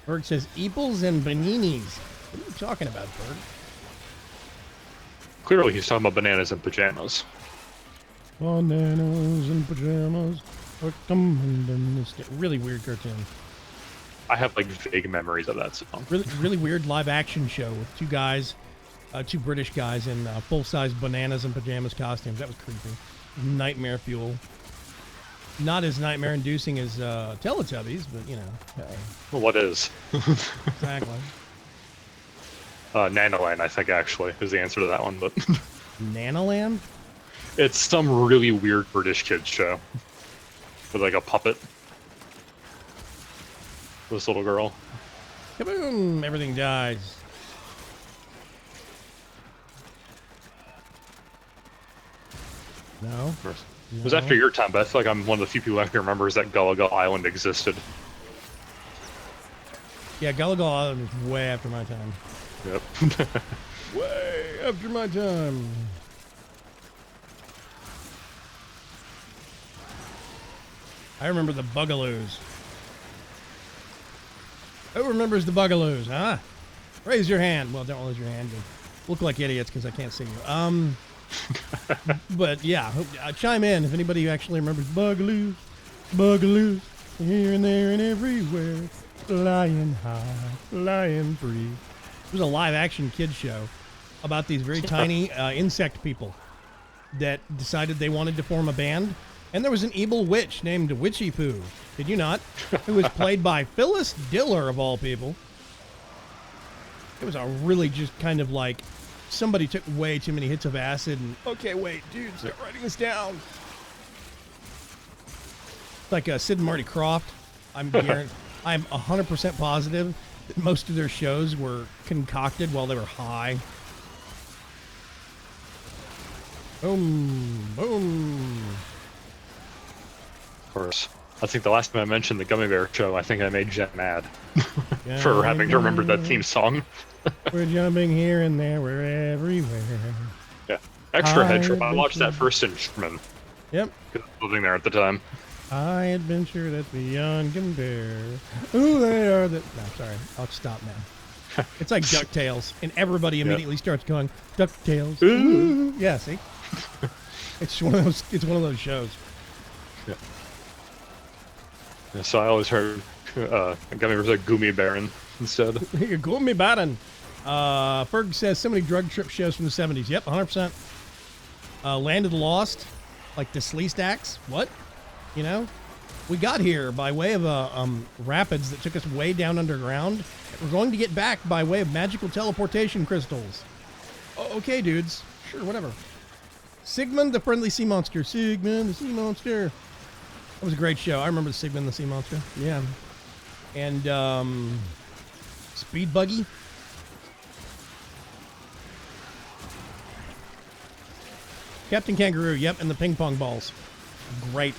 Berg says, Eeples and Baninis. What are you talking about, Berg? Clearly he's talking about bananas and pajamas. Bananas and pajamas. Really weird cartoon. I have like vague memories of that song. Really weird live action show with 2 British guys in full-size bananas and pajamas costumes. That was creepy. nightmare fuel. Not as nightmare-inducing as Teletubbies, but, you know. Hey. Well, what is? Exactly. Nanoland, I think, actually, is the answer to that one, but... Nanoland? It's some really weird British kids show. With, like, a puppet. This little girl. Kaboom! Everything dies. No? It was after your time, but I feel like I'm one of the few people who remembers that Gullah Gullah Island existed. Yeah, Gullah Gullah Island was way after my time. Yep. Way after my time. I remember the Bugaloos. Who remembers the Bugaloos, huh? Raise your hand. Well, don't raise your hand. You look like idiots because I can't see you. But yeah, chime in if anybody actually remembers Bugaloos. Bugaloos, here and there and everywhere, flying high, flying free. It was a live-action kids show about these very tiny insect people that decided they wanted to form a band. And there was an evil witch named Witchy Poo, did you not? Who was played by Phyllis Diller, of all people. It was a really just kind of like, somebody took way too many hits of acid and, okay, wait, dude, start writing this down. Like Sid and Marty Krofft. I'm 100% positive that most of their shows were concocted while they were high. Boom, boom. Of course. I think the last time I mentioned the Gummy Bear show, I think I made Jen mad for having to remember that theme song. We're jumping here and there, we're everywhere. Yeah. Extra head trip. I watched that first in Sherman. Yep. Because I was living there at the time. High adventure that's beyond compare. Ooh, they are the... No, sorry. I'll stop now. It's like DuckTales, and everybody immediately starts going, DuckTales. Ooh. Yeah, see? It's one of those shows. Yeah. Yeah, so I always heard Gummy Bears like Gummy Baron instead. Gummy Baron. Ferg says so many drug trip shows from the 70s. Yep, 100%. Land of the Lost, like the Slee Stacks. What? You know? We got here by way of rapids that took us way down underground. We're going to get back by way of magical teleportation crystals. Okay, dudes. Sure, whatever. Sigmund the Friendly Sea Monster. Sigmund the Sea Monster. That was a great show. I remember the Sigmund the Sea Monster. Yeah. And, Speed Buggy. Captain Kangaroo. Yep, and the ping pong balls. Great.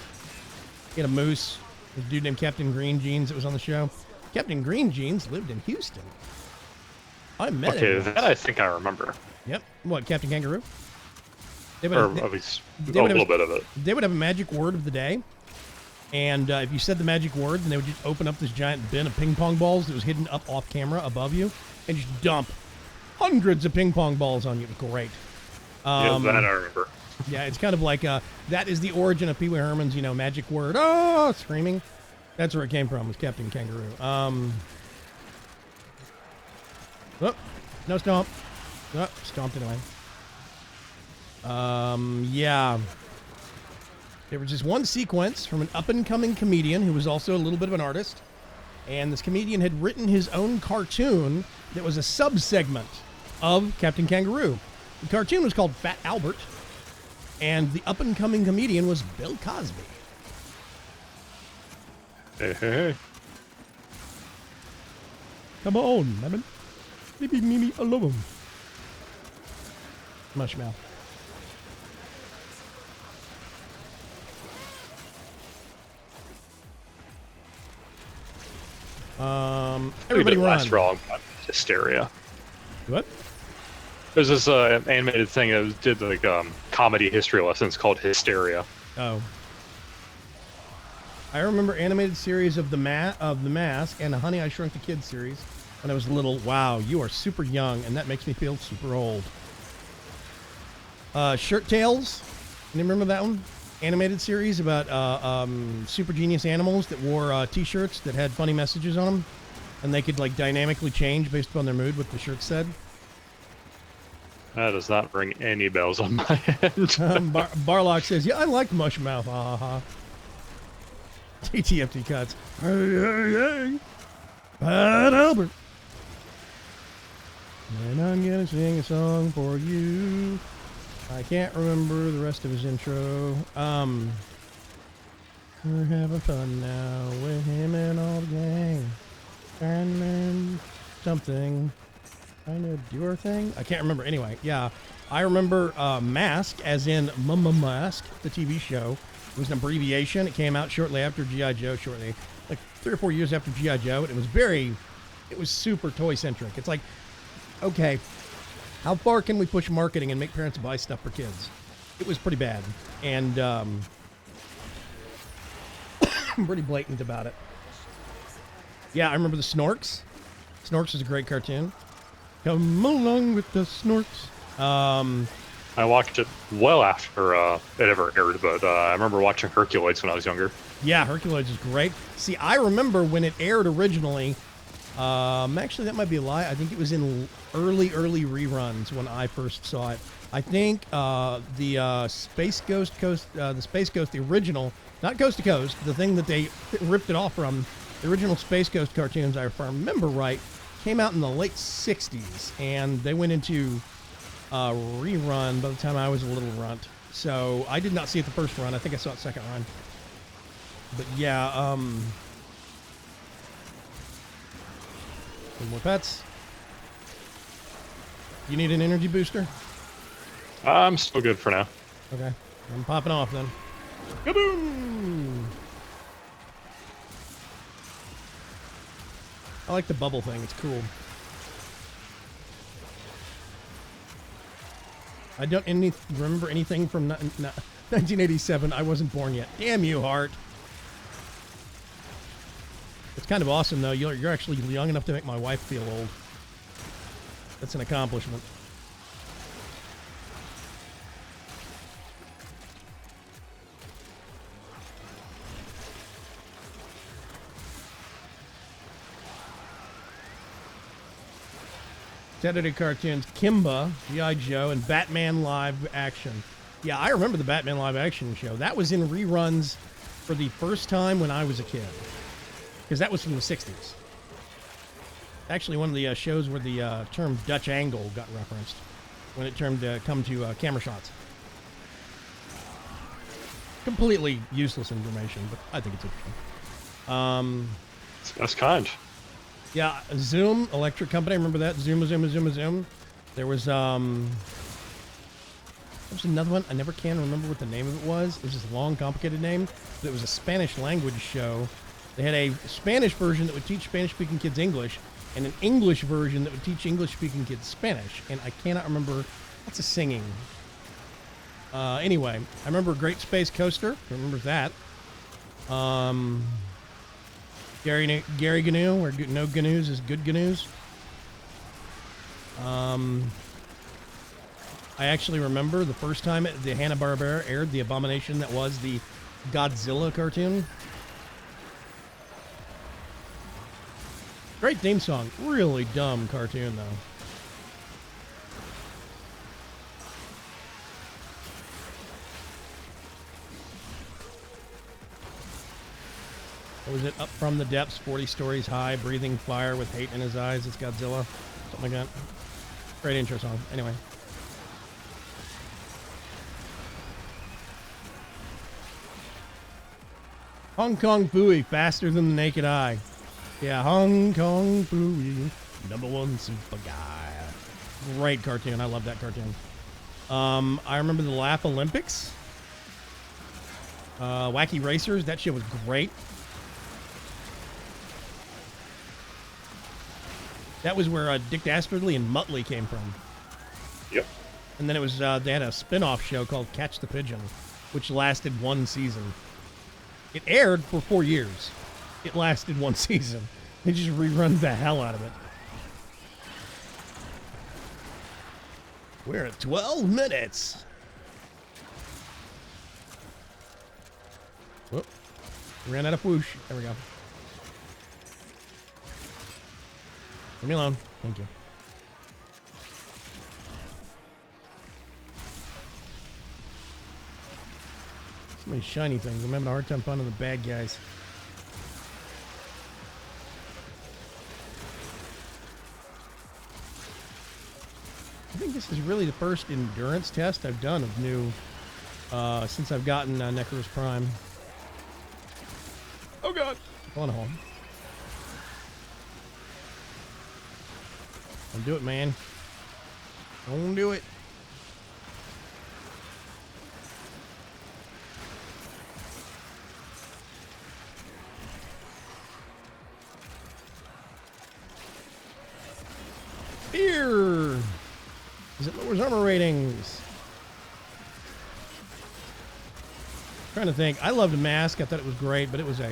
He had a moose. There's a dude named Captain Green Jeans that was on the show. Captain Green Jeans lived in Houston. I met him. Okay, that I think I remember. Yep. What, Captain Kangaroo? Or at least a little bit of it. They would have a magic word of the day. And if you said the magic word, then they would just open up this giant bin of ping pong balls that was hidden up off camera above you and just dump hundreds of ping pong balls on you. It was great. Yeah, that I remember. Yeah, it's kind of like that is the origin of Pee Wee Herman's, magic word. Oh, screaming. That's where it came from, was Captain Kangaroo. Oh, no stomp. Oh, stomped anyway. Yeah. There was just one sequence from an up-and-coming comedian who was also a little bit of an artist. And this comedian had written his own cartoon that was a sub-segment of Captain Kangaroo. The cartoon was called Fat Albert. And the up-and-coming comedian was Bill Cosby. Hey, hey, hey. Come on, lemon. Maybe Mimi alone. Mush mouth. Everybody run. Last wrong. Hysteria. What? There's this animated thing that did like comedy history lessons called Hysteria. Oh. I remember animated series of the Mask and a Honey I Shrunk the Kid series when I was little. Wow, you are super young, and that makes me feel super old. Shirt Tales. You remember that one? Animated series about super genius animals that wore T-shirts that had funny messages on them, and they could like dynamically change based upon their mood what the shirt said. That does not ring any bells on my end. Barlock says, "Yeah, I like Mushmouth." Ha ha ha. TTFT cuts. Hey, hey, hey. Pat Albert. And I'm gonna sing a song for you. I can't remember the rest of his intro. We're having fun now with him and all the gang. Trying to learn something. Trying to do our thing. I can't remember. Anyway, yeah. I remember Mask, as in Mask, the TV show. It was an abbreviation. It came out shortly after G.I. Joe, like 3 or 4 years after G.I. Joe. And it was super toy-centric. It's like, okay, how far can we push marketing and make parents buy stuff for kids? It was pretty bad. And I'm pretty blatant about it. Yeah, I remember the Snorks. Snorks is a great cartoon. Come along with the Snorks. I watched it well after it ever aired, but I remember watching Herculoids when I was younger. Yeah, Herculoids is great. See, I remember when it aired originally. Actually, that might be a lie. I think it was in early reruns when I first saw it. I think the Space Ghost, the original, not Coast to Coast, the thing that they ripped it off from, the original Space Ghost cartoons, if I remember right, came out in the late 60s, and they went into rerun by the time I was a little runt. So I did not see it the first run. I think I saw it second run. But yeah, some more pets. You need an energy booster? I'm still good for now. Okay. I'm popping off then. Kaboom! I like the bubble thing. It's cool. I don't remember anything from 1987. I wasn't born yet. Damn you, Hart. It's kind of awesome, though. You're actually young enough to make my wife feel old. That's an accomplishment. Saturday cartoons, Kimba, G.I. Joe, and Batman Live Action. Yeah, I remember the Batman Live Action show. That was in reruns for the first time when I was a kid. Because that was from the 60s. Actually, one of the shows where the term Dutch angle got referenced. When it come to camera shots. Completely useless information, but I think it's interesting. That's kind. Yeah, Zoom, electric company. Remember that? Zoom. There was another one. I never can remember what the name of it was. It was this long, complicated name. But it was a Spanish language show. They had a Spanish version that would teach Spanish-speaking kids English, and an English version that would teach English-speaking kids Spanish. And I cannot remember. What's the singing? Anyway, I remember Great Space Coaster. Who remembers that? Gary Gnu, where no Gnu's is good Gnu's. I actually remember the first time the Hanna-Barbera aired the abomination that was the Godzilla cartoon. Great theme song. Really dumb cartoon, though. What was it? Up from the depths, 40 stories high, breathing fire with hate in his eyes. It's Godzilla. Something like that. Great intro song. Anyway. Hong Kong Phooey, faster than the naked eye. Yeah, Hong Kong Phooey, #1 super guy. Great cartoon. I love that cartoon. I remember the Laugh Olympics. Wacky Racers. That shit was great. That was where Dick Dastardly and Muttley came from. Yep. And then it was they had a spin-off show called Catch the Pigeon, which lasted 1 season. It aired for 4 years. It lasted 1 season. They just rerun the hell out of it. We're at 12 minutes. Whoop. Ran out of whoosh. There we go. Leave me alone. Thank you. these shiny things. I'm having a hard time finding the bad guys. I think this is really the first endurance test I've done of new since I've gotten Necros Prime. Oh god! On home. Don't do it, man. Don't do it. Here! Because it lowers armor ratings. Trying to think. I loved Mask. I thought it was great, but it was a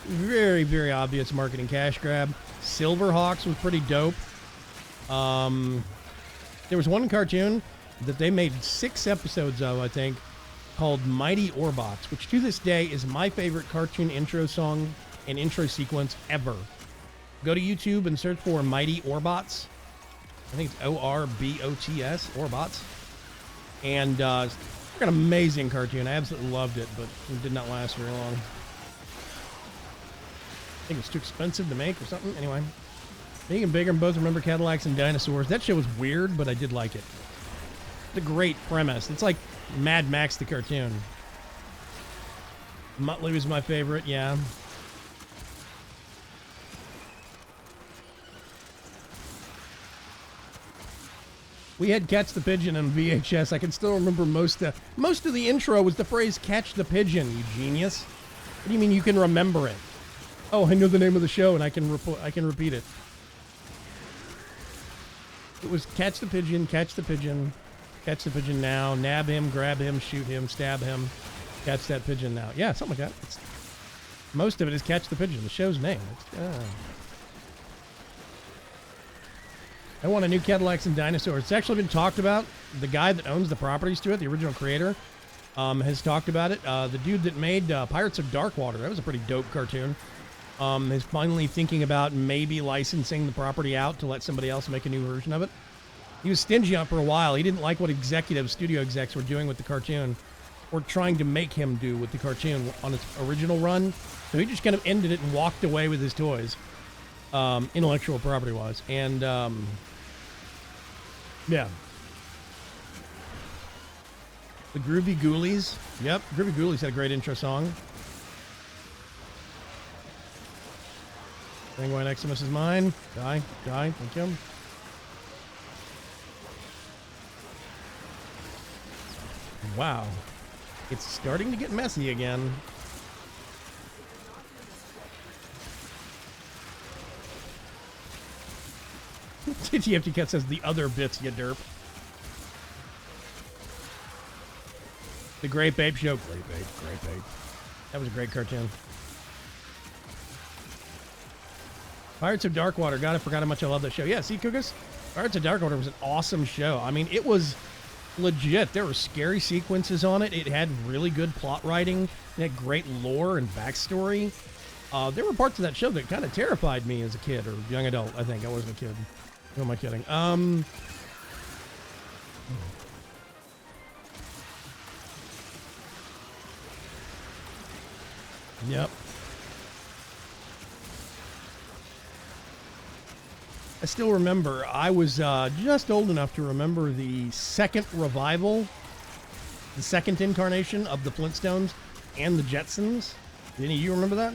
very, very obvious marketing cash grab. Silverhawks was pretty dope. There was one cartoon that they made 6 episodes of, I think, called Mighty Orbots, which to this day is my favorite cartoon intro song and intro sequence ever. Go to YouTube and search for Mighty Orbots. I think it's O-R-B-O-T-S, Orbots. And it's an amazing cartoon. I absolutely loved it, but it did not last very long. I think it's too expensive to make or something. Anyway. Big and Bigger both remember Cadillacs and Dinosaurs. That show was weird, but I did like it. It's a great premise. It's like Mad Max the cartoon. Muttley was my favorite, yeah. We had Catch the Pigeon on VHS. I can still remember most of the intro was the phrase "Catch the Pigeon," you genius. What do you mean you can remember it? Oh, I know the name of the show and I can repeat it. It was catch the pigeon now, nab him, grab him, shoot him, stab him, catch that pigeon now. Yeah, something like that. Most of it is Catch the Pigeon, the show's name. I want a new Cadillacs and Dinosaurs. It's actually been talked about. The guy that owns the properties to it, the original creator, has talked about it. The dude that made Pirates of Darkwater, that was a pretty dope cartoon, is finally thinking about maybe licensing the property out to let somebody else make a new version of it. He was stingy on it for a while. He didn't like what studio execs were doing with the cartoon, or trying to make him do with the cartoon on its original run. So he just kind of ended it and walked away with his toys, intellectual property-wise. And, yeah. The Groovy Ghoulies. Yep, Groovy Ghoulies had a great intro song. Penguin Eximus is mine. Die, thank you. Wow. It's starting to get messy again. TTFT Cat says the other bits, you derp. The Great Babe Show. Great Babe. That was a great cartoon. Pirates of Darkwater. God, I forgot how much I love that show. Yeah, see, Kugas? Pirates of Darkwater was an awesome show. I mean, it was legit. There were scary sequences on it. It had really good plot writing. It had great lore and backstory. There were parts of that show that kind of terrified me as a kid, or young adult, I think. I wasn't a kid. Who am I kidding? Yep. I still remember, I was just old enough to remember the second revival, the second incarnation of the Flintstones and the Jetsons. Did any of you remember that?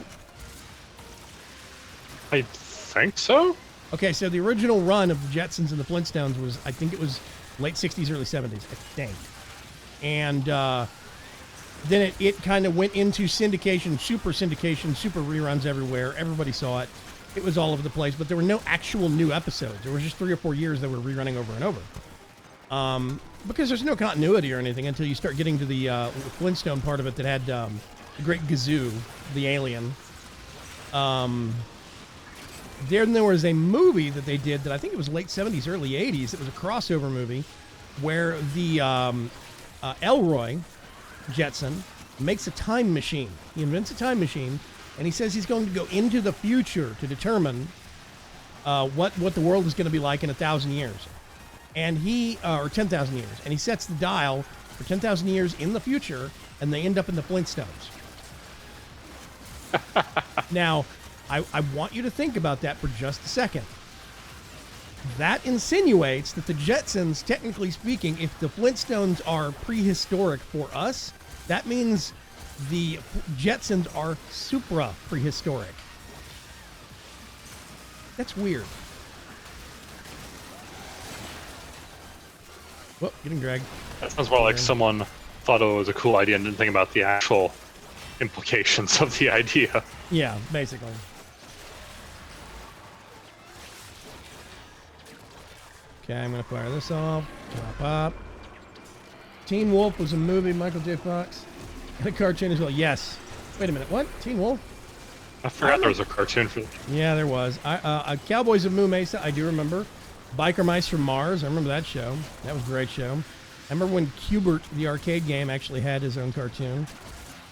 I think so. Okay, so the original run of the Jetsons and the Flintstones was, I think it was late 60s, early 70s, I think. And then it kind of went into syndication, super reruns everywhere. Everybody saw it. It was all over the place, but there were no actual new episodes. There was just 3 or 4 years that were rerunning over and over. Because there's no continuity or anything until you start getting to the Flintstone part of it that had the Great Gazoo, the alien. Then there was a movie that they did that I think it was late 70s, early 80s. It was a crossover movie where the Elroy Jetson makes a time machine. He invents a time machine, and he says he's going to go into the future to determine what the world is going to be like in 1,000 years. And he, or 10,000 years. And he sets the dial for 10,000 years in the future, and they end up in the Flintstones. Now, I want you to think about that for just a second. That insinuates that the Jetsons, technically speaking, if the Flintstones are prehistoric for us, that means the Jetsons are supra-prehistoric. That's weird. Whoop, getting dragged. That sounds more like someone thought it was a cool idea and didn't think about the actual implications of the idea. Yeah, basically. Okay, I'm going to fire this off. Pop up. Teen Wolf was a movie, Michael J. Fox. And a cartoon as well. Yes. Wait a minute. What? Teen Wolf? I forgot there was a cartoon for that. Yeah, there was. Cowboys of Moo Mesa, I do remember. Biker Mice from Mars, I remember that show. That was a great show. I remember when Q*bert, the arcade game, actually had his own cartoon.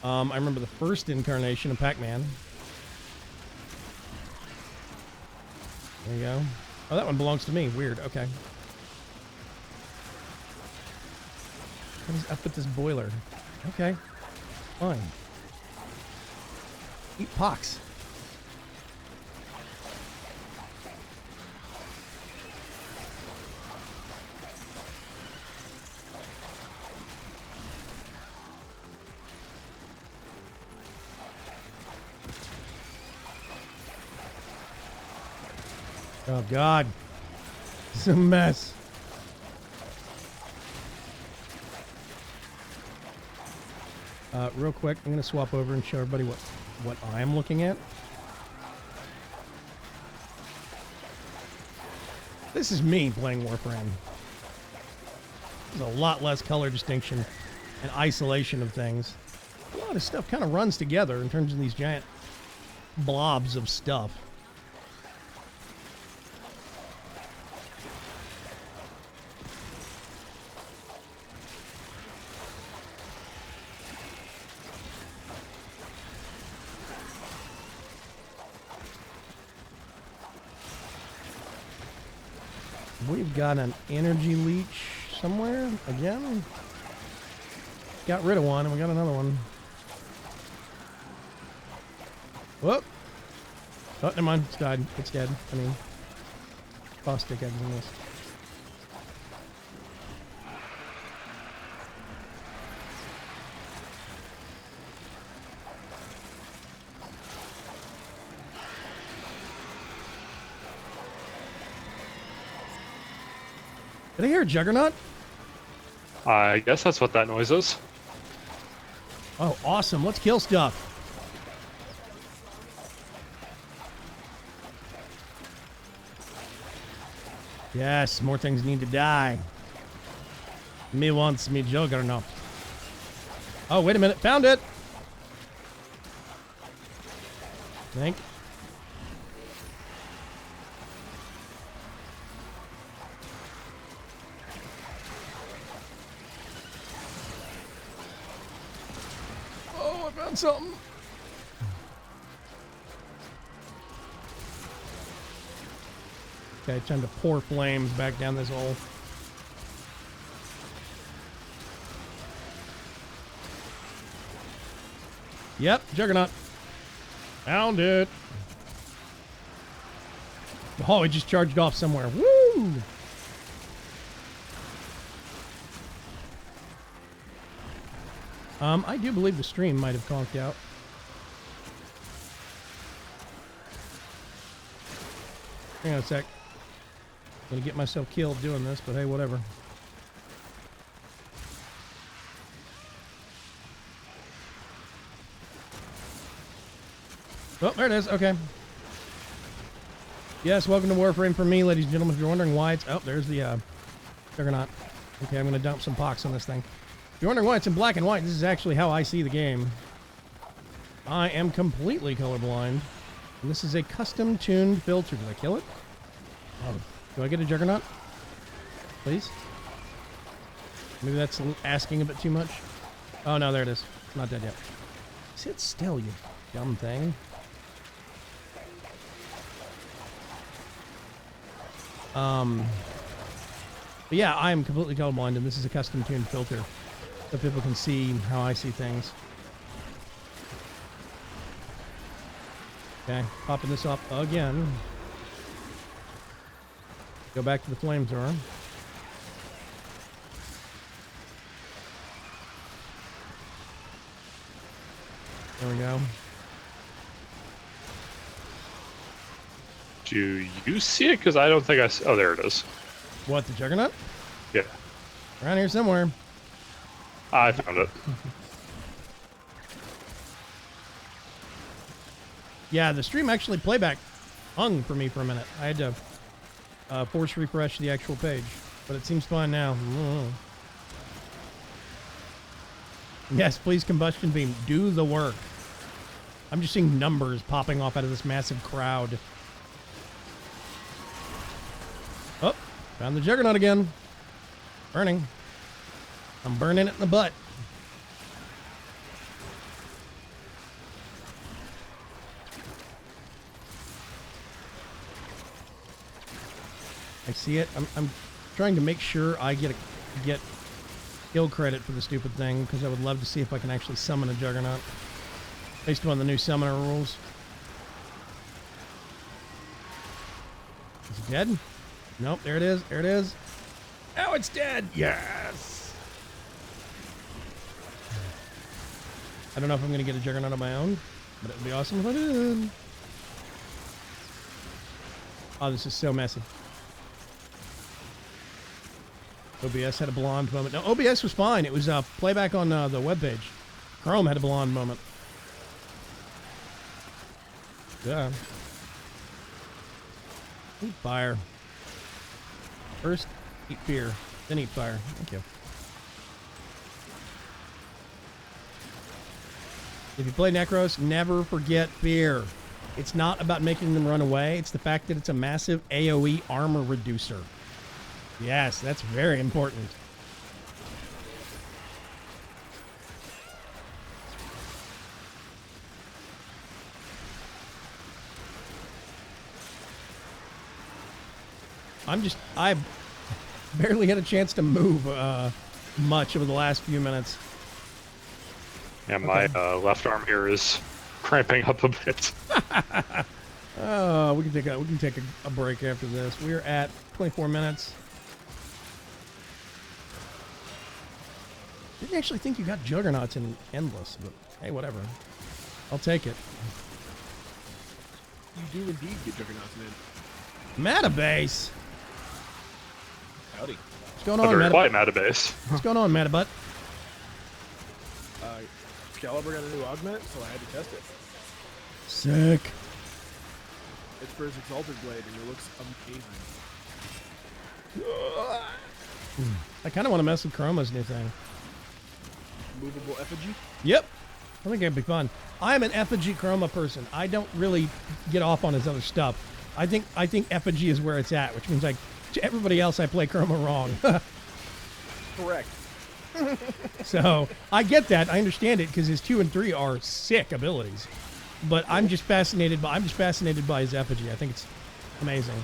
I remember the first incarnation of Pac-Man. There you go. Oh, that one belongs to me. Weird. Okay. What is up with this boiler? Okay. Fine. Eat pox. Oh, God. It's a mess. Real quick, I'm going to swap over and show everybody what I'm looking at. This is me playing Warframe. There's a lot less color distinction and isolation of things. A lot of stuff kind of runs together in terms of these giant blobs of stuff. We've got an energy leech somewhere again. Got rid of one and we got another one. Whoop. Oh, never mind. It's died. It's dead. I mean, caustic eggs in this. Did I hear a Juggernaut? I guess that's what that noise is. Oh, awesome. Let's kill stuff. Yes, more things need to die. Me wants me Juggernaut. Oh, wait a minute. Found it. Think. Something. Okay, time to pour flames back down this hole. Yep, Juggernaut. Found it. Oh, it just charged off somewhere. Woo! I do believe the stream might have conked out. Hang on a sec. I'm gonna get myself killed doing this, but hey, whatever. Oh, there it is. Okay. Yes, welcome to Warframe for me, ladies and gentlemen. If you're wondering why it's... Oh, there's the Juggernaut. Okay, I'm gonna dump some pox on this thing. If you're wondering why it's in black and white, this is actually how I see the game. I am completely colorblind. And this is a custom-tuned filter. Did I kill it? Oh, do I get a Juggernaut? Please? Maybe that's asking a bit too much. Oh, no, there it is. It's not dead yet. Sit still, you dumb thing. But yeah, I am completely colorblind, and this is a custom-tuned filter. so people can see how I see things. Okay, popping this up again. Go back to the flamethrower. There we go. Do you see it? Because I don't think I see. Oh, there it is. What, the Juggernaut? Yeah. Around here somewhere. I found it. Yeah, the stream actually playback hung for me for a minute. I had to force refresh the actual page, but it seems fine now. Yes, please, combustion beam, do the work. I'm just seeing numbers popping off out of this massive crowd. Oh, found the Juggernaut again. Burning. I'm burning it in the butt. I see it. I'm trying to make sure I get skill credit for the stupid thing, because I would love to see if I can actually summon a Juggernaut based on the new summoner rules. Is it dead? Nope, there it is. There it is. Oh, it's dead. Yes. I don't know if I'm going to get a Juggernaut on my own, but it would be awesome if I did. Oh, this is so messy. OBS had a blonde moment. No, OBS was fine. It was playback on the webpage. Chrome had a blonde moment. Yeah. Eat fire. First, eat fear. Then eat fire. Thank you. If you play Necros, never forget fear. It's not about making them run away. It's the fact that it's a massive AoE armor reducer. Yes, that's very important. I barely had a chance to move much over the last few minutes. Yeah, my left arm here is cramping up a bit. Oh, we can take a break after this. We're at 24 minutes. Didn't actually think you got Juggernauts in Endless, but hey, whatever. I'll take it. You do indeed get Juggernauts, man. Matabase! Howdy. What's going on, Very quiet Matabase? Matabase. What's going on, Matabutt? Excalibur got a new augment, so I had to test it. Sick. It's for his Exalted Blade, and it looks amazing. I kind of want to mess with Chroma's new thing. Movable effigy? Yep. I think it'd be fun. I'm an effigy Chroma person. I don't really get off on his other stuff. I think effigy is where it's at, which means like to everybody else I play Chroma wrong. Correct. So I get that. I understand it because his 2 and 3 are sick abilities. But I'm just fascinated by his effigy. I think it's amazing.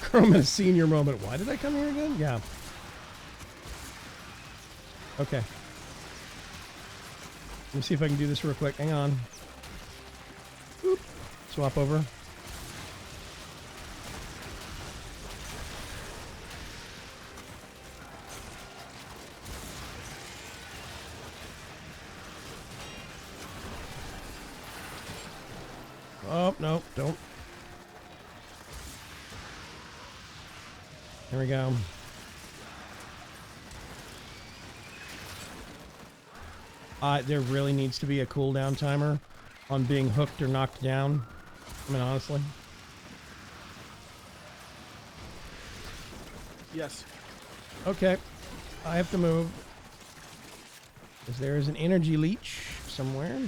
Chroma senior moment. Why did I come here again? Yeah. Okay. Let me see if I can do this real quick. Hang on. Boop. Swap over. Oh, no, don't. There we go. There really needs to be a cooldown timer on being hooked or knocked down. I mean, honestly. Yes. Okay. I have to move. Because there is an energy leech somewhere.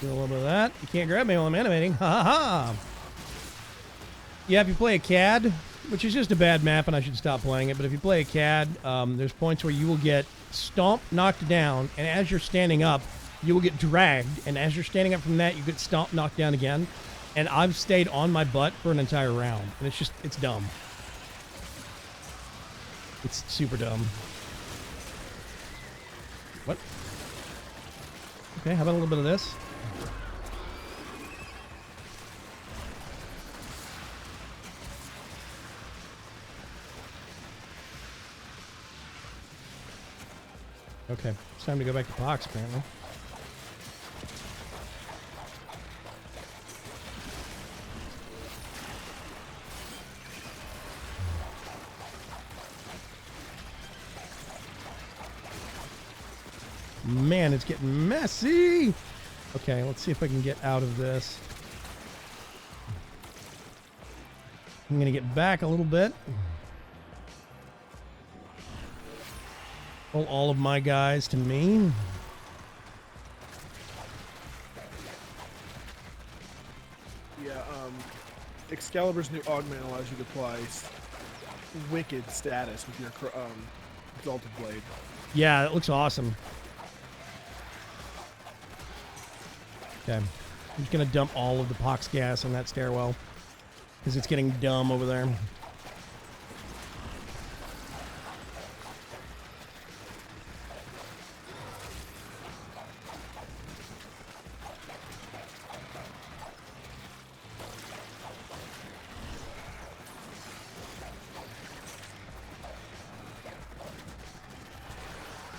Do a little bit of that. You can't grab me while I'm animating. Ha ha ha! Yeah, if you play a CAD, which is just a bad map, and I should stop playing it. But if you play a CAD, there's points where you will get stomped, knocked down, and as you're standing up, you will get dragged, and as you're standing up from that, you get stomped, knocked down again. And I've stayed on my butt for an entire round, and it's dumb. It's super dumb. What? Okay, how about a little bit of this? Okay, it's time to go back to Pox, apparently. Man, it's getting messy! Okay, let's see if I can get out of this. I'm gonna get back a little bit. Pull all of my guys to me. Yeah, Excalibur's new augment allows you to apply wicked status with your exalted blade. Yeah, it looks awesome. Okay, I'm just gonna dump all of the pox gas in that stairwell because it's getting dumb over there.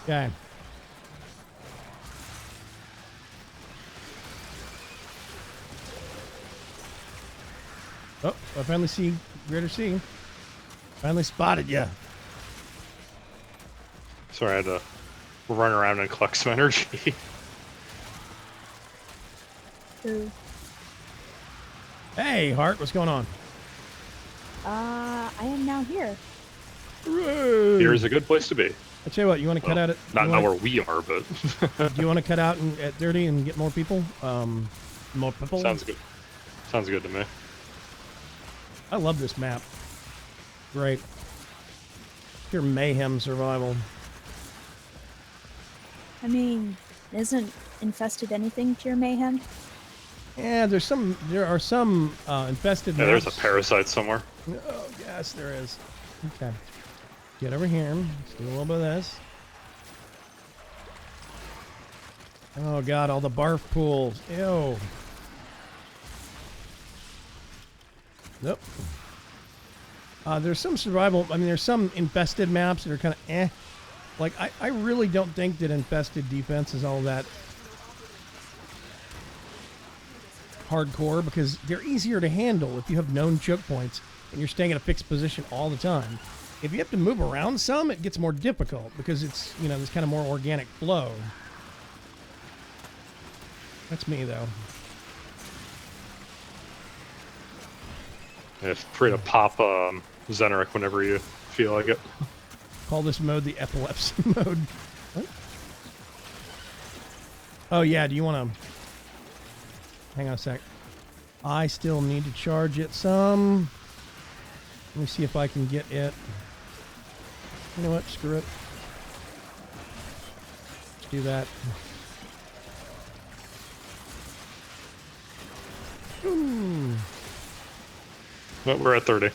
Okay. Oh, I finally see Greater C. Finally spotted ya. Sorry, I had to run around and collect some energy. Ooh. Hey, Hart, what's going on? I am now here. Hooray! Here's a good place to be. I tell you what, you want to cut out it? Not where we are, but Do you want to cut out at 30 and get more people? More people? sounds good. Sounds good to me. I love this map. Great. Pure mayhem survival. I mean, isn't infested anything pure mayhem? Yeah, there are some infested Yeah, there's a maps. parasite somewhere. Oh, yes, there is. Okay. Get over here. Let's do a little bit of this. Oh, God, all the barf pools. Ew. Nope. There's some survival. I mean, there's some infested maps that are kind of eh. Like, I really don't think that infested defense is all that hardcore because they're easier to handle if you have known choke points and you're staying in a fixed position all the time. If you have to move around some, it gets more difficult because it's, you know, there's kind of more organic flow. That's me, though. Yeah, free to pop Zeneric whenever you feel like it. Call this mode the epilepsy mode. What? Oh, yeah, do you want to... Hang on a sec. I still need to charge it some. Let me see if I can get it. You know what? Screw it. Let's do that. Ooh. But we're at 30.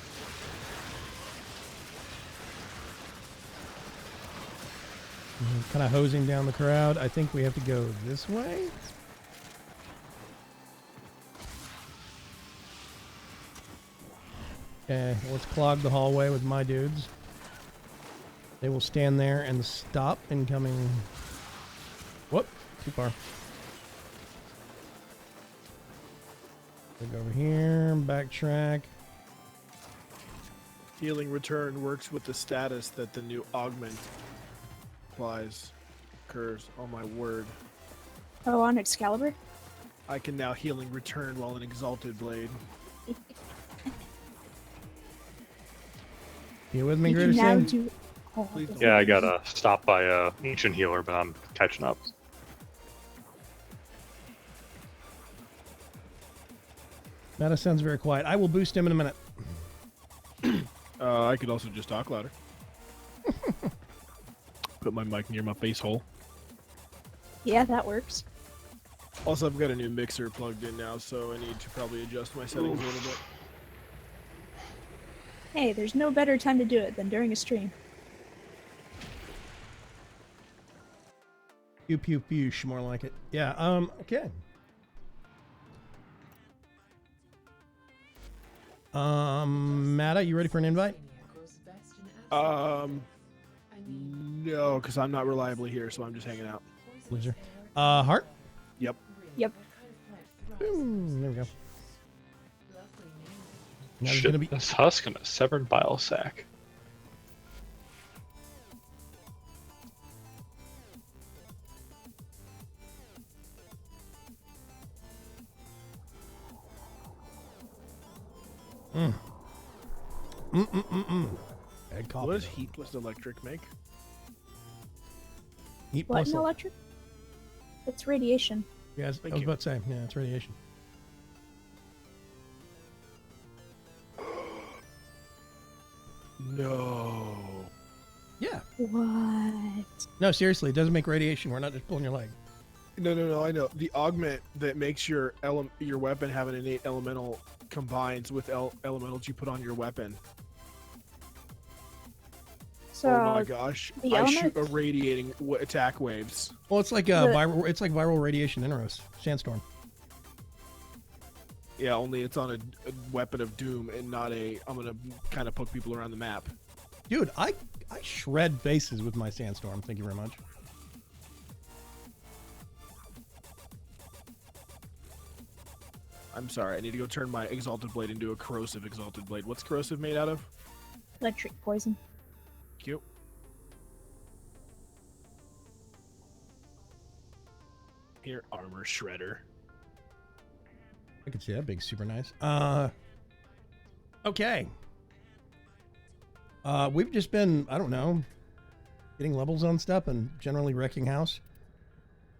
Kind of hosing down the crowd. I think we have to go this way. Okay, let's clog the hallway with my dudes. They will stand there and stop incoming. Whoop, too far. Go over here, backtrack. Healing return works with the status that the new augment occurs. Oh my word. Oh, on Excalibur? I can now healing return while an exalted blade. You with me, You can Greater now Sin? do... Oh, Please don't. Yeah, I got stopped by ancient healer, but I'm catching up. Meta sounds very quiet. I will boost him in a minute. I could also just talk louder. Put my mic near my face hole. Yeah, that works. Also, I've got a new mixer plugged in now, so I need to probably adjust my settings a little bit. Hey, there's no better time to do it than during a stream. Pew pew pew, more like it. Yeah. Okay. Matta, you ready for an invite? No, because I'm not reliably here, so I'm just hanging out. Loser. Heart. Yep. Yep. Boom. There we go. Now there's Shit, gonna be. this husk and a severed bile sac. Bad coffee, What does though. heatless electric make? Heat What plus in el- electric? It's radiation. Yes, I Thank was you. about to say. Yeah, it's radiation. No. Yeah. What? No, seriously, it doesn't make radiation. We're not just pulling your leg. No, I know. The augment that makes your weapon have an innate elemental combines with elementals you put on your weapon. So, Oh my gosh. the I shoot elements- irradiating attack waves. Well, it's like viral. It's like viral radiation Inros sandstorm. Yeah, only it's on a weapon of doom and not a I'm gonna kind of poke people around the map. Dude, I shred faces with my sandstorm. Thank you very much. I'm sorry, I need to go turn my exalted blade into a corrosive exalted blade. What's corrosive made out of? electric poison. Cute. Here, armor shredder. I can see that being super nice. Okay. We've just been, I don't know, getting levels on stuff and generally wrecking house.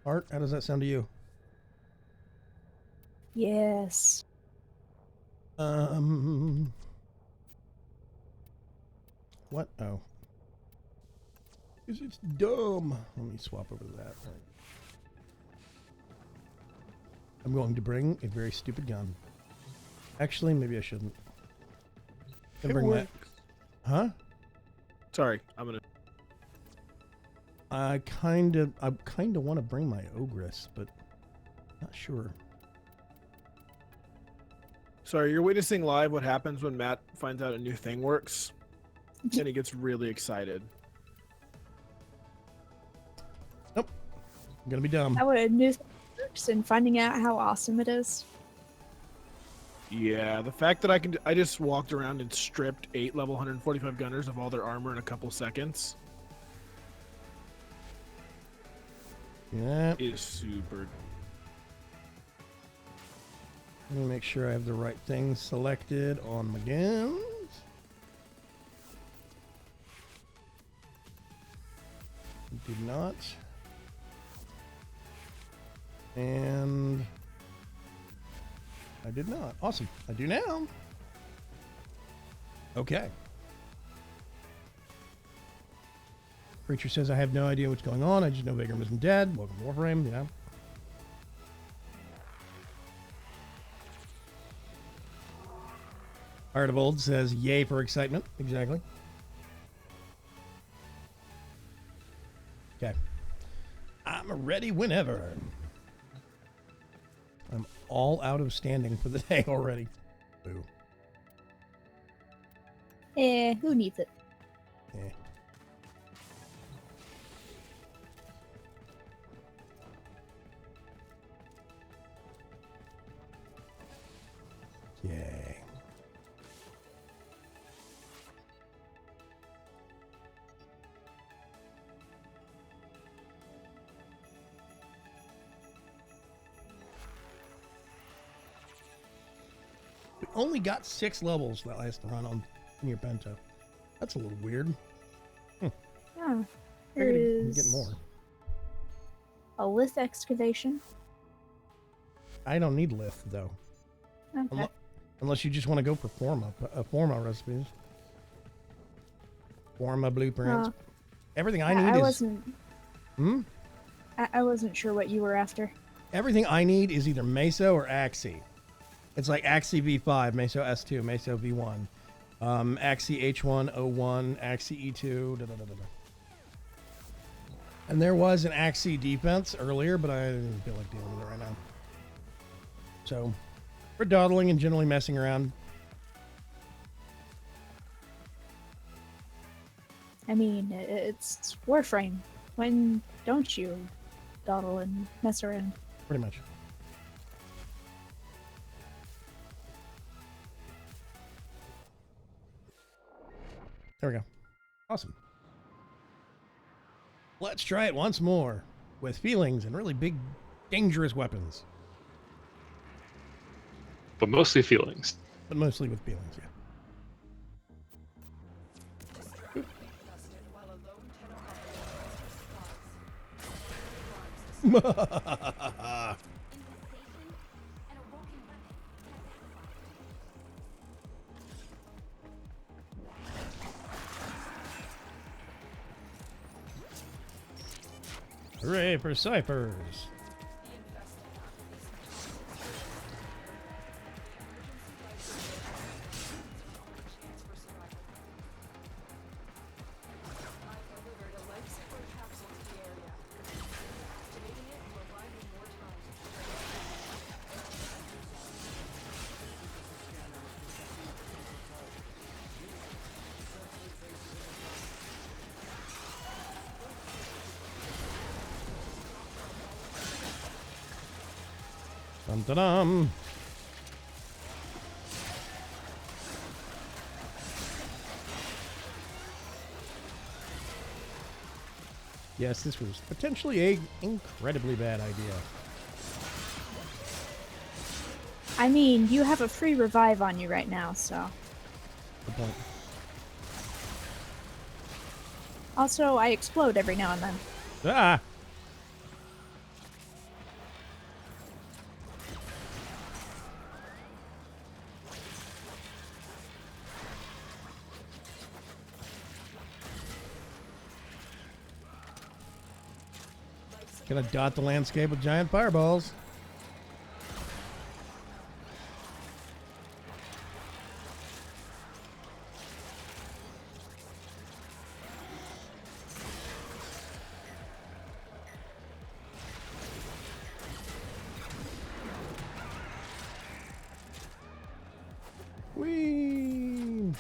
Art, how does that sound to you? Yes. What? Oh. Because it's dumb. Let me swap over to that. Right. I'm going to bring a very stupid gun. Actually, maybe I shouldn't. I'm gonna bring that. Huh? Sorry, I'm gonna. I kind of want to bring my ogress, but not sure. Sorry, you're witnessing live what happens when Matt finds out a new thing works, and he gets really excited. I'm gonna be dumb. How a new thing works and finding out how awesome it is. Yeah, the fact that I just walked around and stripped 8 level 145 gunners of all their armor in a couple seconds Yeah. is super. Let me make sure I have the right thing selected on my guns. Did not. And I did not. Awesome. I do now. Okay. Preacher says, I have no idea what's going on. I just know Vagram isn't dead. Welcome to Warframe. Yeah. Heart of Old says, yay for excitement. Exactly. Okay. I'm ready whenever. I'm all out of standing for the day already. Boo. Who needs it? Yeah. Yay. We only got 6 levels that last run on your Penta. That's a little weird. Oh, I gotta there's get more. a lith excavation. I don't need lith though. Okay. Unless you just want to go for forma recipes. Forma blueprints. Huh. Everything I I need is. wasn't. Hmm? I wasn't sure what you were after. Everything I need is either Meso or Axie. It's like Axie V5, Meso S2, Meso V1, Axie H101, Axie E2. Da, da, da, da, da. And there was an Axie defense earlier, but I didn't feel like dealing with it right now. So we're dawdling and generally messing around. I mean, it's Warframe. When don't you dawdle and mess around? Pretty much. There we go. Awesome. Let's try it once more with feelings and really big, dangerous weapons, But mostly feelings. but mostly with feelings, yeah. Hooray for ciphers! Dum da dum. Yes, this was potentially an incredibly bad idea. I mean, you have a free revive on you right now, so. Good point. Also, I explode every now and then. Ah! Gonna dot the landscape with giant fireballs. Whee!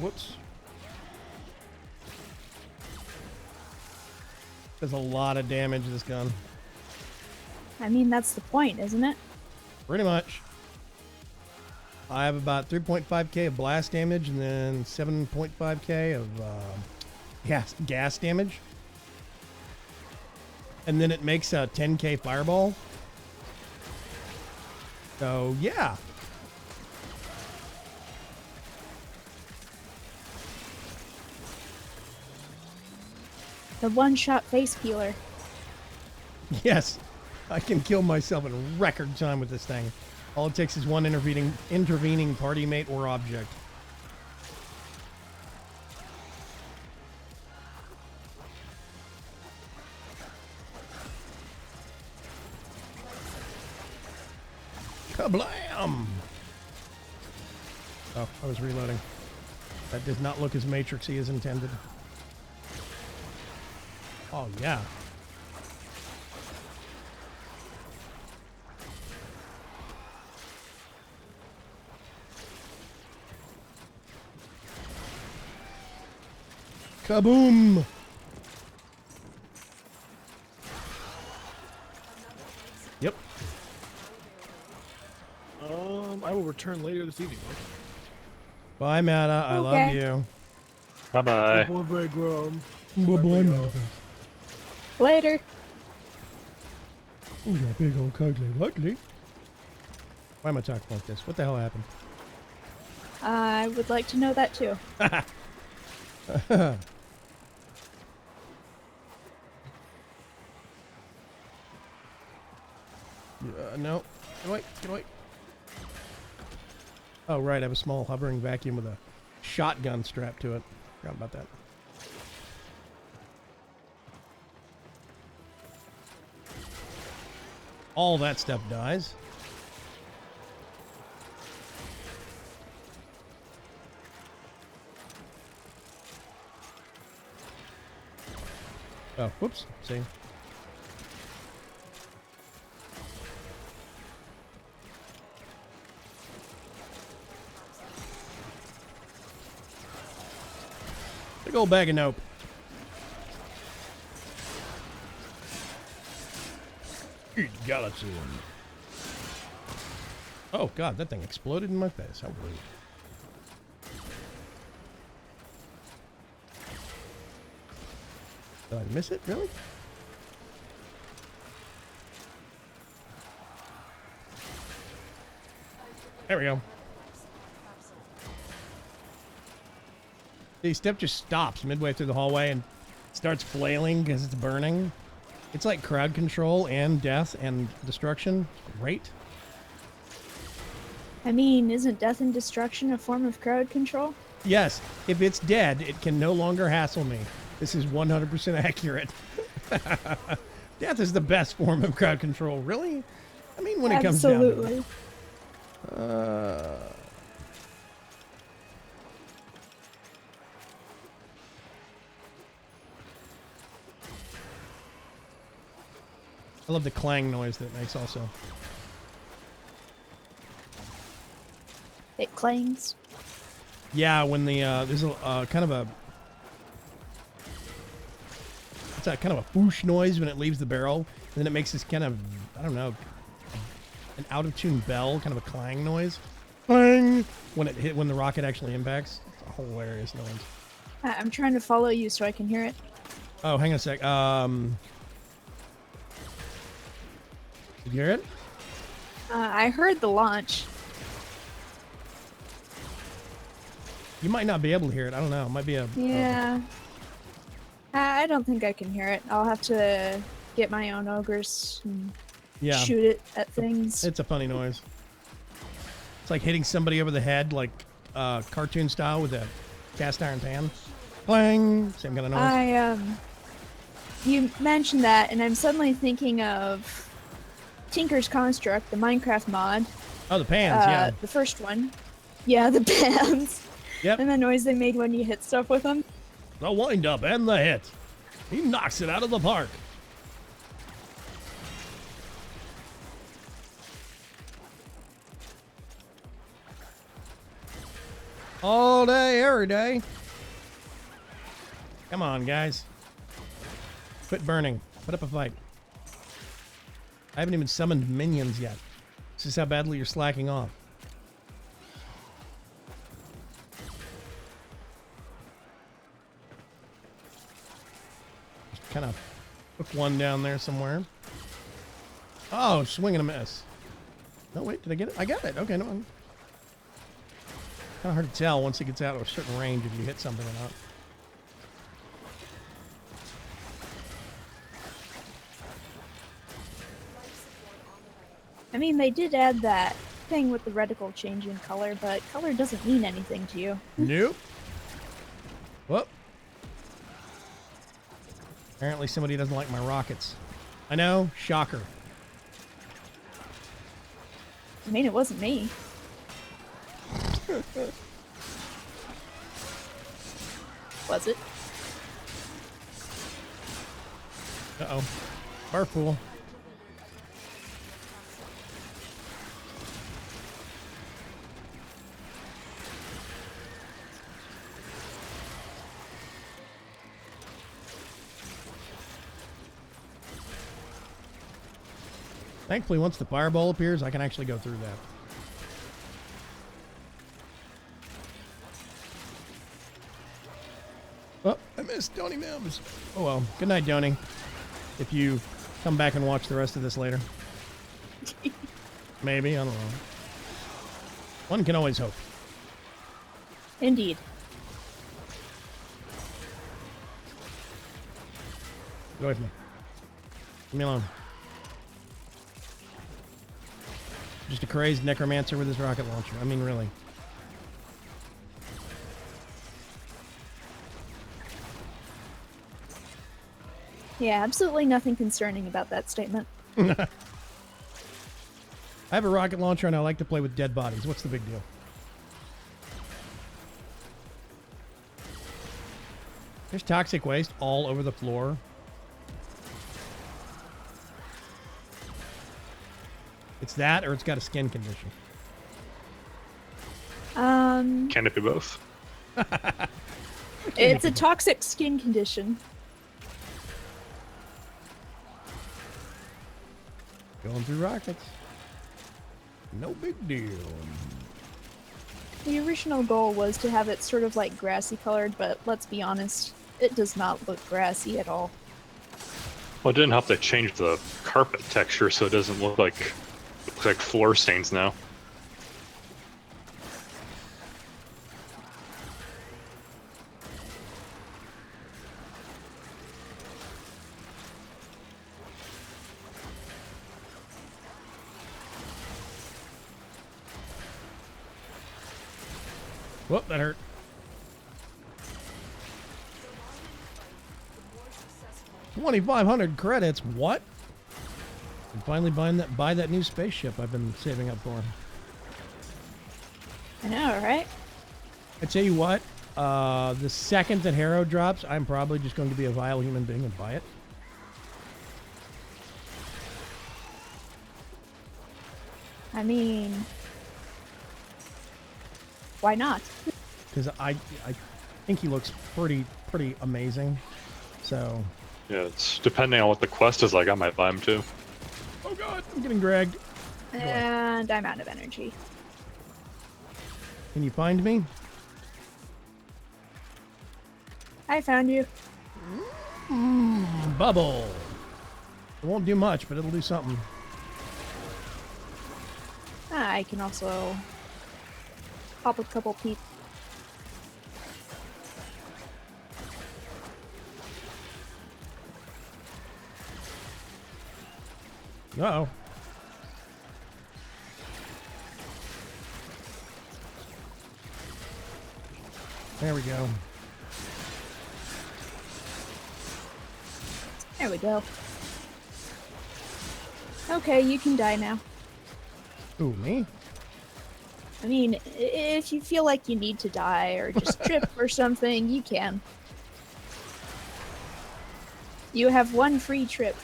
Whoops. Does a lot of damage, this gun. I mean, that's the point, isn't it? Pretty much. I have about 3.5k of blast damage and then 7.5k of gas damage. And then it makes a 10k fireball. So, yeah. The one-shot face peeler. Yes. I can kill myself in record time with this thing. All it takes is one intervening party mate or object. Kablam! Oh, I was reloading. That does not look as matrixy as intended. Oh, yeah. Kaboom! Yep. I will return later this evening. Bye, Mata. I love Okay. you. Bye-bye. Bye, Grom. Bye-bye, Mata. Later. Oh, you big old cuddly luckily. Why am I talking like this? What the hell happened? I would like to know that too. No. Get away. Get away. Oh, right. I have a small hovering vacuum with a shotgun strapped to it. Forgot about that. All that stuff dies. Oh, whoops. See. Big old bag of nope. Galaxy. Oh god, that thing exploded in my face. How rude. Did I miss it? Really? There we go. The step just stops midway through the hallway and starts flailing because it's burning. It's like crowd control and death and destruction. Great. I mean, isn't death and destruction a form of crowd control? Yes, if it's dead, it can no longer hassle me. This is 100% accurate. Death is the best form of crowd control. Really? I mean, when it comes down to it. Absolutely. I love the clang noise that it makes also. It clangs. Yeah, when the there's a kind of a it's a kind of a whoosh noise when it leaves the barrel, and then it makes this kind of, I don't know, an out of tune bell, kind of a clang noise, clang, when the rocket actually impacts. It's a hilarious noise. I'm trying to follow you so I can hear it. Oh, hang on a sec. Did you hear it? I heard the launch. You might not be able to hear it. I don't know. It might be a Yeah. I don't think I can hear it. I'll have to get my own ogres and yeah. shoot it at things. It's a funny noise. It's like hitting somebody over the head, like cartoon style with a cast iron pan. Clang! Same kind of noise. You mentioned that, and I'm suddenly thinking of Tinker's Construct, the Minecraft mod. Oh, the pans, yeah. The first one. Yeah, the pans. Yep. And the noise they made when you hit stuff with them. The wind up and the hit. He knocks it out of the park. All day, every day. Come on, guys. Quit burning. Put up a fight. I haven't even summoned minions yet. This is how badly you're slacking off. Just kind of put one down there somewhere. Oh, swing and a miss. No, wait, did I get it? I got it. Okay, no. Kind of hard to tell once it gets out of a certain range if you hit something or not. I mean, they did add that thing with the reticle changing color, but color doesn't mean anything to you. Nope. Whoop. Apparently somebody doesn't like my rockets. I know, shocker. I mean, it wasn't me. Was it? Uh-oh. Barf pool. Thankfully, once the fireball appears, I can actually go through that. Oh, I missed Donny Mims. Oh well. Good night, Donny. If you come back and watch the rest of this later. Maybe, I don't know. One can always hope. Indeed. Get away from me. Leave me alone. Just a crazed necromancer with his rocket launcher. I mean, really. Yeah, absolutely nothing concerning about that statement. I have a rocket launcher and I like to play with dead bodies. What's the big deal? There's toxic waste all over the floor. It's that or it's got a skin condition. Can it be both? It's a toxic skin condition. Going through rockets. No big deal. The original goal was to have it sort of like grassy colored, but let's be honest, it does not look grassy at all. Well, it didn't help they changed the carpet texture so it doesn't look like floor stains now. Whoop, that hurt. $2,500 credits. What? And finally buy that new spaceship I've been saving up for. I know, right? I tell you what, the second that Harrow drops, I'm probably just going to be a vile human being and buy it. I mean, why not? Because I think he looks pretty amazing. So. Yeah, it's depending on what the quest is like, I might buy him too. Oh god, I'm getting dragged. And I'm out of energy. Can you find me? I found you. Bubble. It won't do much, but it'll do something. I can also pop a couple peep. Uh-oh. There we go. There we go. Okay, you can die now. Ooh, me? I mean, if you feel like you need to die or just trip or something, you can. You have one free trip.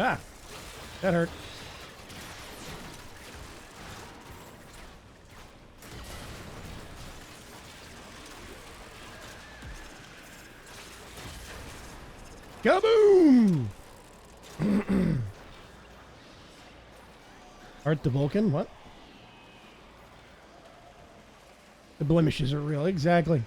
Ah, that hurt. Kaboom! Art the Vulcan? What? The blemishes are real, exactly.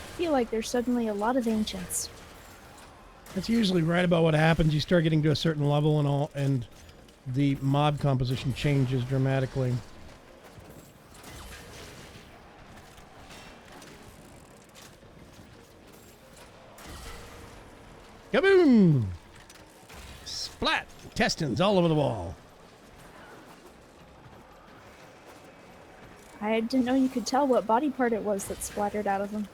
I feel like there's suddenly a lot of ancients. That's usually right about what happens. You start getting to a certain level and all, and the mob composition changes dramatically. Kaboom! Splat! Intestines all over the wall. I didn't know you could tell what body part it was that splattered out of them.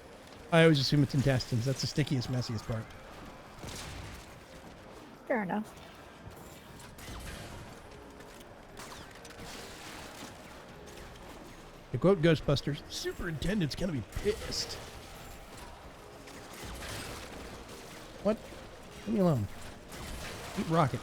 I always assume it's intestines. That's the stickiest, messiest part. Fair enough. To quote Ghostbusters, the superintendent's gonna be pissed. What? Leave me alone. Eat rocket.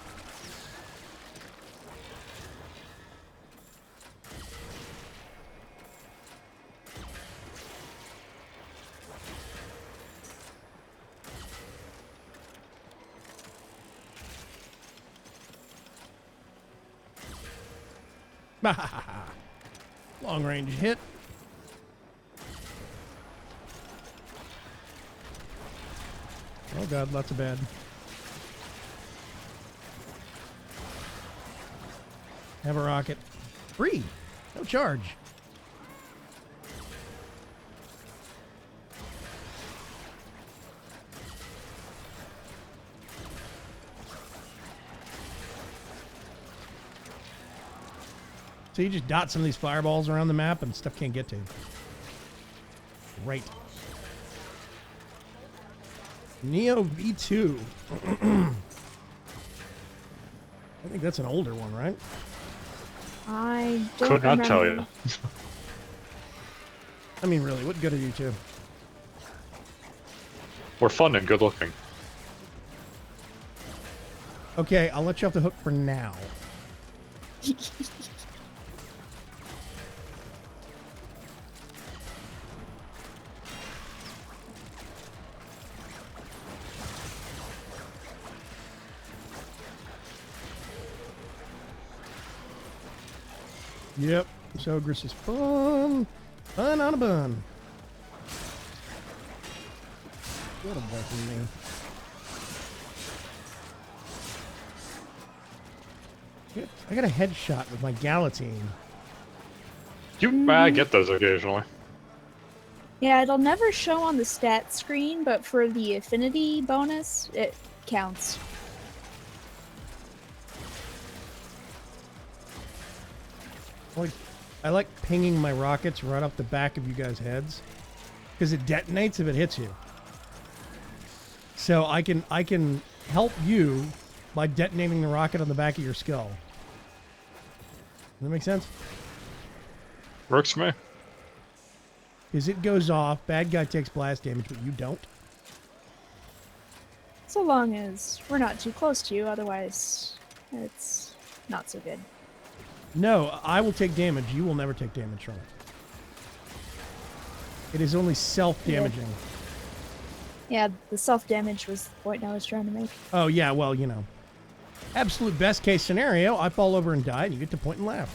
Long range hit. Oh god, lots of bad. Have a rocket. Free. No charge. So you just dot some of these fireballs around the map and stuff can't get to you. Right. Neo V2. I think that's an older one, right? I don't Could not tell remember. you. I mean, really, what good are you two? We're fun and good looking. Okay, I'll let you off the hook for now. Yep, Sogris is fun. Fun on a bun. Get away from me. Shit, I got a headshot with my Galatine. I get those occasionally. Yeah, it'll never show on the stat screen, but for the affinity bonus, it counts. Like, I like pinging my rockets right off the back of you guys' heads because it detonates if it hits you. So I can help you by detonating the rocket on the back of your skull. Does that make sense? Works for me. Because it goes off, bad guy takes blast damage, but you don't. So long as we're not too close to you, otherwise it's not so good. No, I will take damage. You will never take damage from it. It is only self-damaging. Yeah, the self-damage was the point I was trying to make. Oh, yeah, well, you know. Absolute best case scenario, I fall over and die, and you get to point and laugh.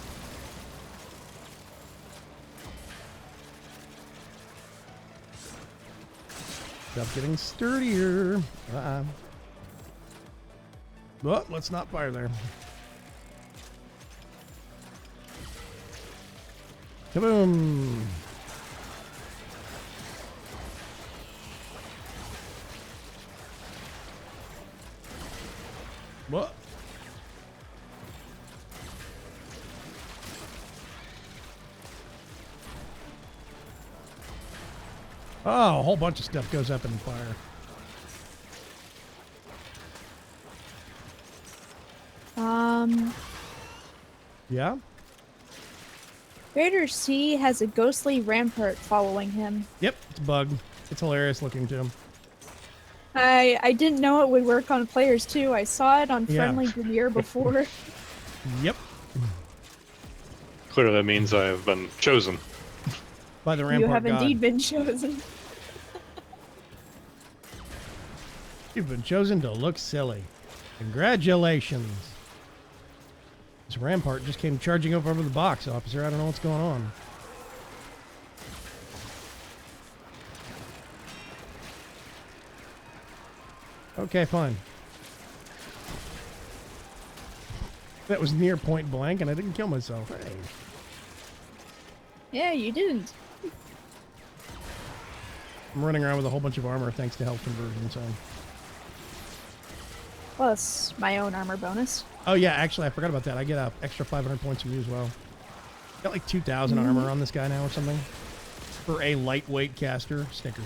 Stop getting sturdier. Well, let's not fire there. Kaboom! What? Oh, a whole bunch of stuff goes up in fire. Yeah? Raider C has a ghostly rampart following him. Yep, it's a bug. It's hilarious looking too. I didn't know it would work on players too. I saw it on Yeah. Friendly Premier before. Yep, Clearly that means I have been chosen. by the You Rampart have God. indeed been chosen. You've been chosen to look silly. Congratulations. This Rampart just came charging over the box, officer. I don't know what's going on. Okay, fine. That was near point blank, and I didn't kill myself. Hey. Yeah, you didn't. I'm running around with a whole bunch of armor thanks to health conversion, so. Plus my own armor bonus. Oh yeah, actually I forgot about that. I get a extra 500 points from you as well. Got like 2,000 armor on this guy now or something. For a lightweight caster. Snicker.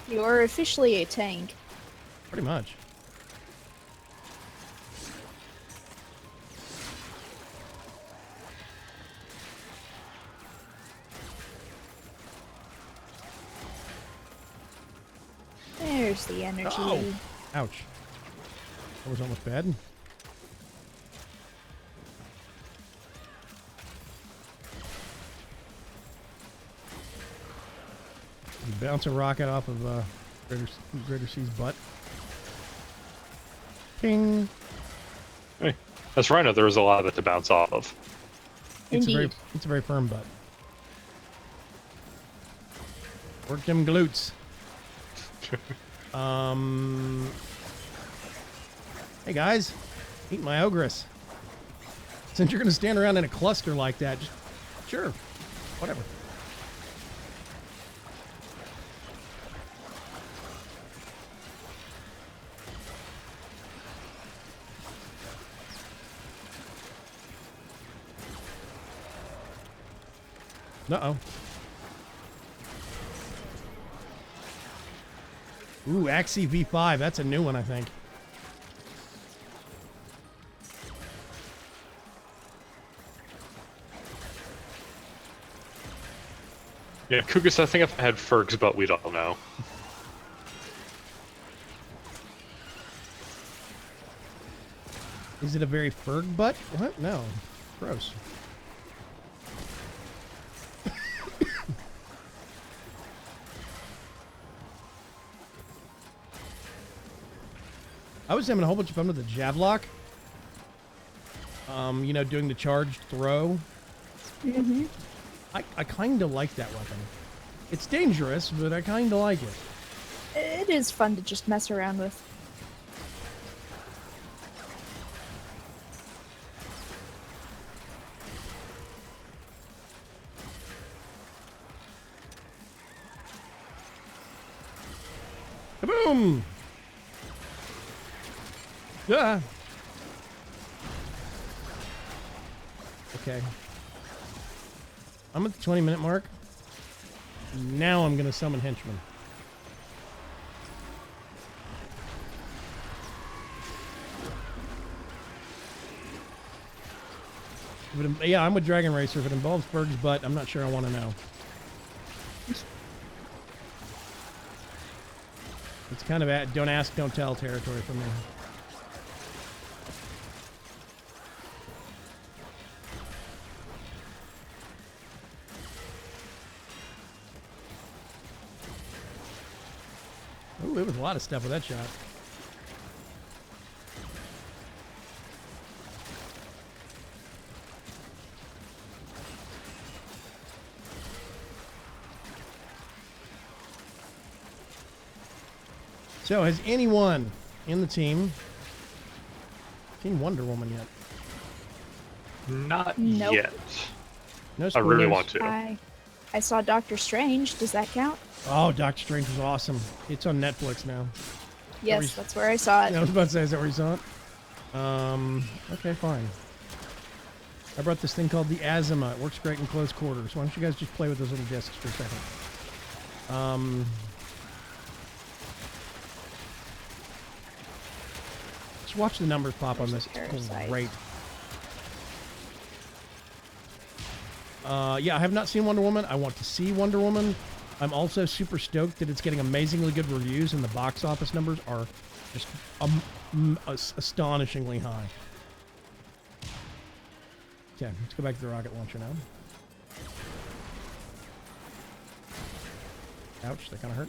You're officially a tank. Pretty much. There's the energy. Oh! Ouch. That was almost bad. Bounce a rocket off of Greater C's butt. Ping. Hey, that's right. There was a lot of it to bounce off of. Indeed. It's a very firm butt. Work them glutes. Hey guys, eat my ogress. Since you're gonna stand around in a cluster like that, just sure, whatever. Uh-oh. Ooh, Axie V5. That's a new one, I think. Yeah, Kugus, I think if I had Ferg's butt, we'd all know. Is it a very Ferg butt? What? No. Gross. I was having a whole bunch of fun with the Javlock. You know, doing the charged throw. Mm-hmm. I kind of like that weapon. It's dangerous, but I kind of like it. It is fun to just mess around with. Kaboom! Yeah. Okay. I'm at the 20-minute mark. Now I'm going to summon henchmen. Yeah, I'm with Dragon Racer. If it involves Berg's butt, I'm not sure I want to know. It's kind of at don't ask, don't tell territory for me. Ooh, it was a lot of stuff with that shot. So, has anyone in the team seen Wonder Woman yet? Not Nope. yet. No I spoilers. really want to. I saw Doctor Strange. Does that count? Oh, Doctor Strange was awesome. It's on Netflix now. Yes, that's where I saw it. I was about to say, is that where you saw it? Okay, fine. I brought this thing called the Azima. It works great in close quarters. Why don't you guys just play with those little discs for a second? Just watch the numbers pop on this. It's great. Yeah, I have not seen Wonder Woman. I want to see Wonder Woman. I'm also super stoked that it's getting amazingly good reviews, and the box office numbers are just astonishingly high. Okay, let's go back to the rocket launcher now. Ouch, that kind of hurt.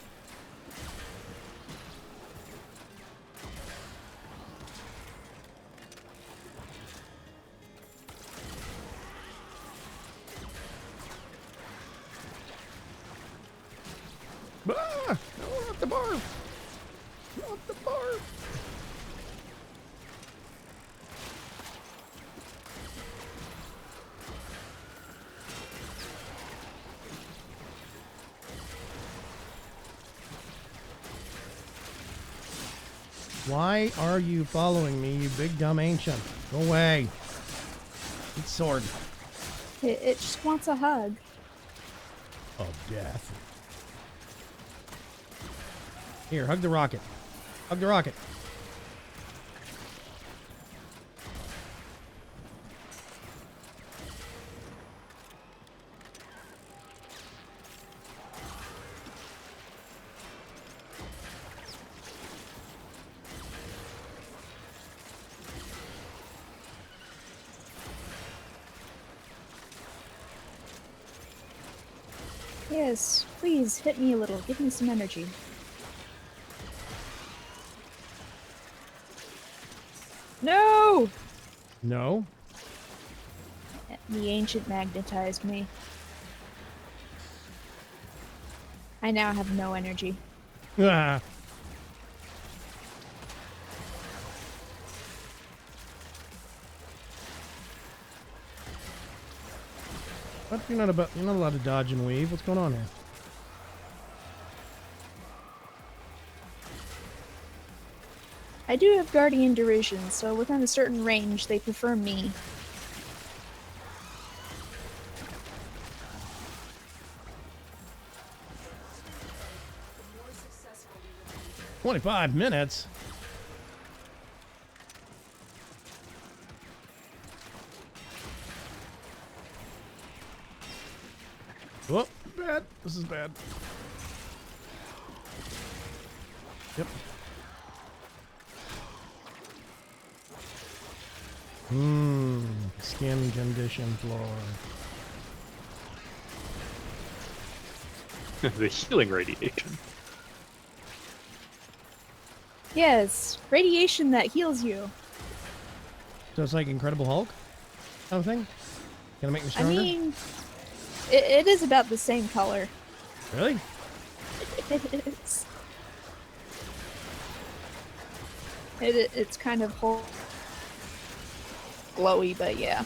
Ah! No, not the bar! Not the bar! Why are you following me, you big dumb ancient? Go away. It's sword. It just wants a hug. Of death. Here, hug the rocket. Hug the rocket. Yes, please hit me a little. Give me some energy. No! No? The ancient magnetized me. I now have no energy. Ah. What? You're not allowed to dodge and weave. What's going on here? I do have Guardian Derision, so within a certain range, they prefer me. – 25 minutes? Whoop, bad. This is bad. Yep. Skin condition floor. The healing radiation. Yes, radiation that heals you. So it's like Incredible Hulk? Kind of thing? Gonna make me I stronger? mean, it is about the same color. Really? It is. It's kind of whole glowy, but yeah.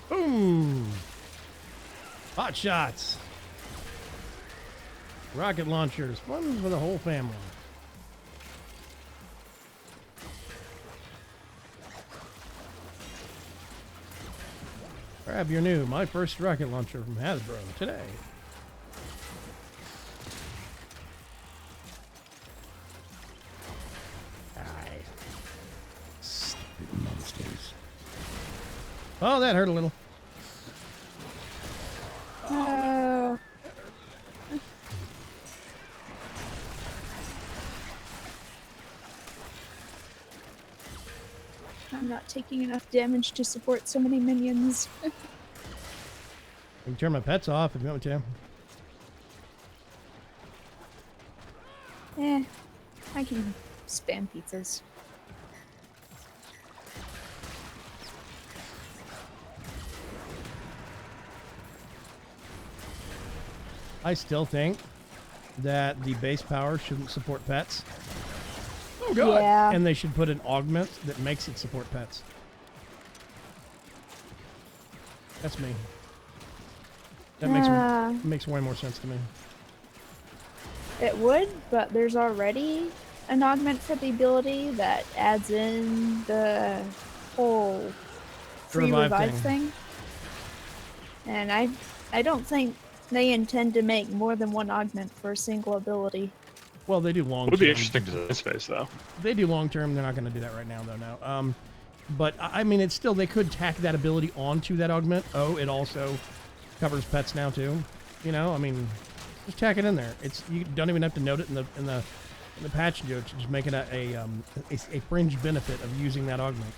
Boom! Hot shots. Rocket launchers. Fun for the whole family. Grab your new My First Rocket Launcher from Hasbro today. Aye. Stupid monsters. Oh, that hurt a little. Oh. I'm not taking enough damage to support so many minions. I can turn my pets off if you want me to. I can spam pizzas. I still think that the base power shouldn't support pets. Oh god! Yeah. And they should put an augment that makes it support pets. That's me. That makes way more sense to me. It would, but there's already an augment for the ability that adds in the whole free revive thing. And I don't think they intend to make more than one augment for a single ability. Well, they do long term. It would be interesting to see this space, though. They do long term. They're not going to do that right now, though. No. But I mean, it's still, they could tack that ability onto that augment. Oh, it also covers pets now too. You know, I mean, just tack it in there. It's, you don't even have to note it in the patch notes. Just make it a fringe benefit of using that augment.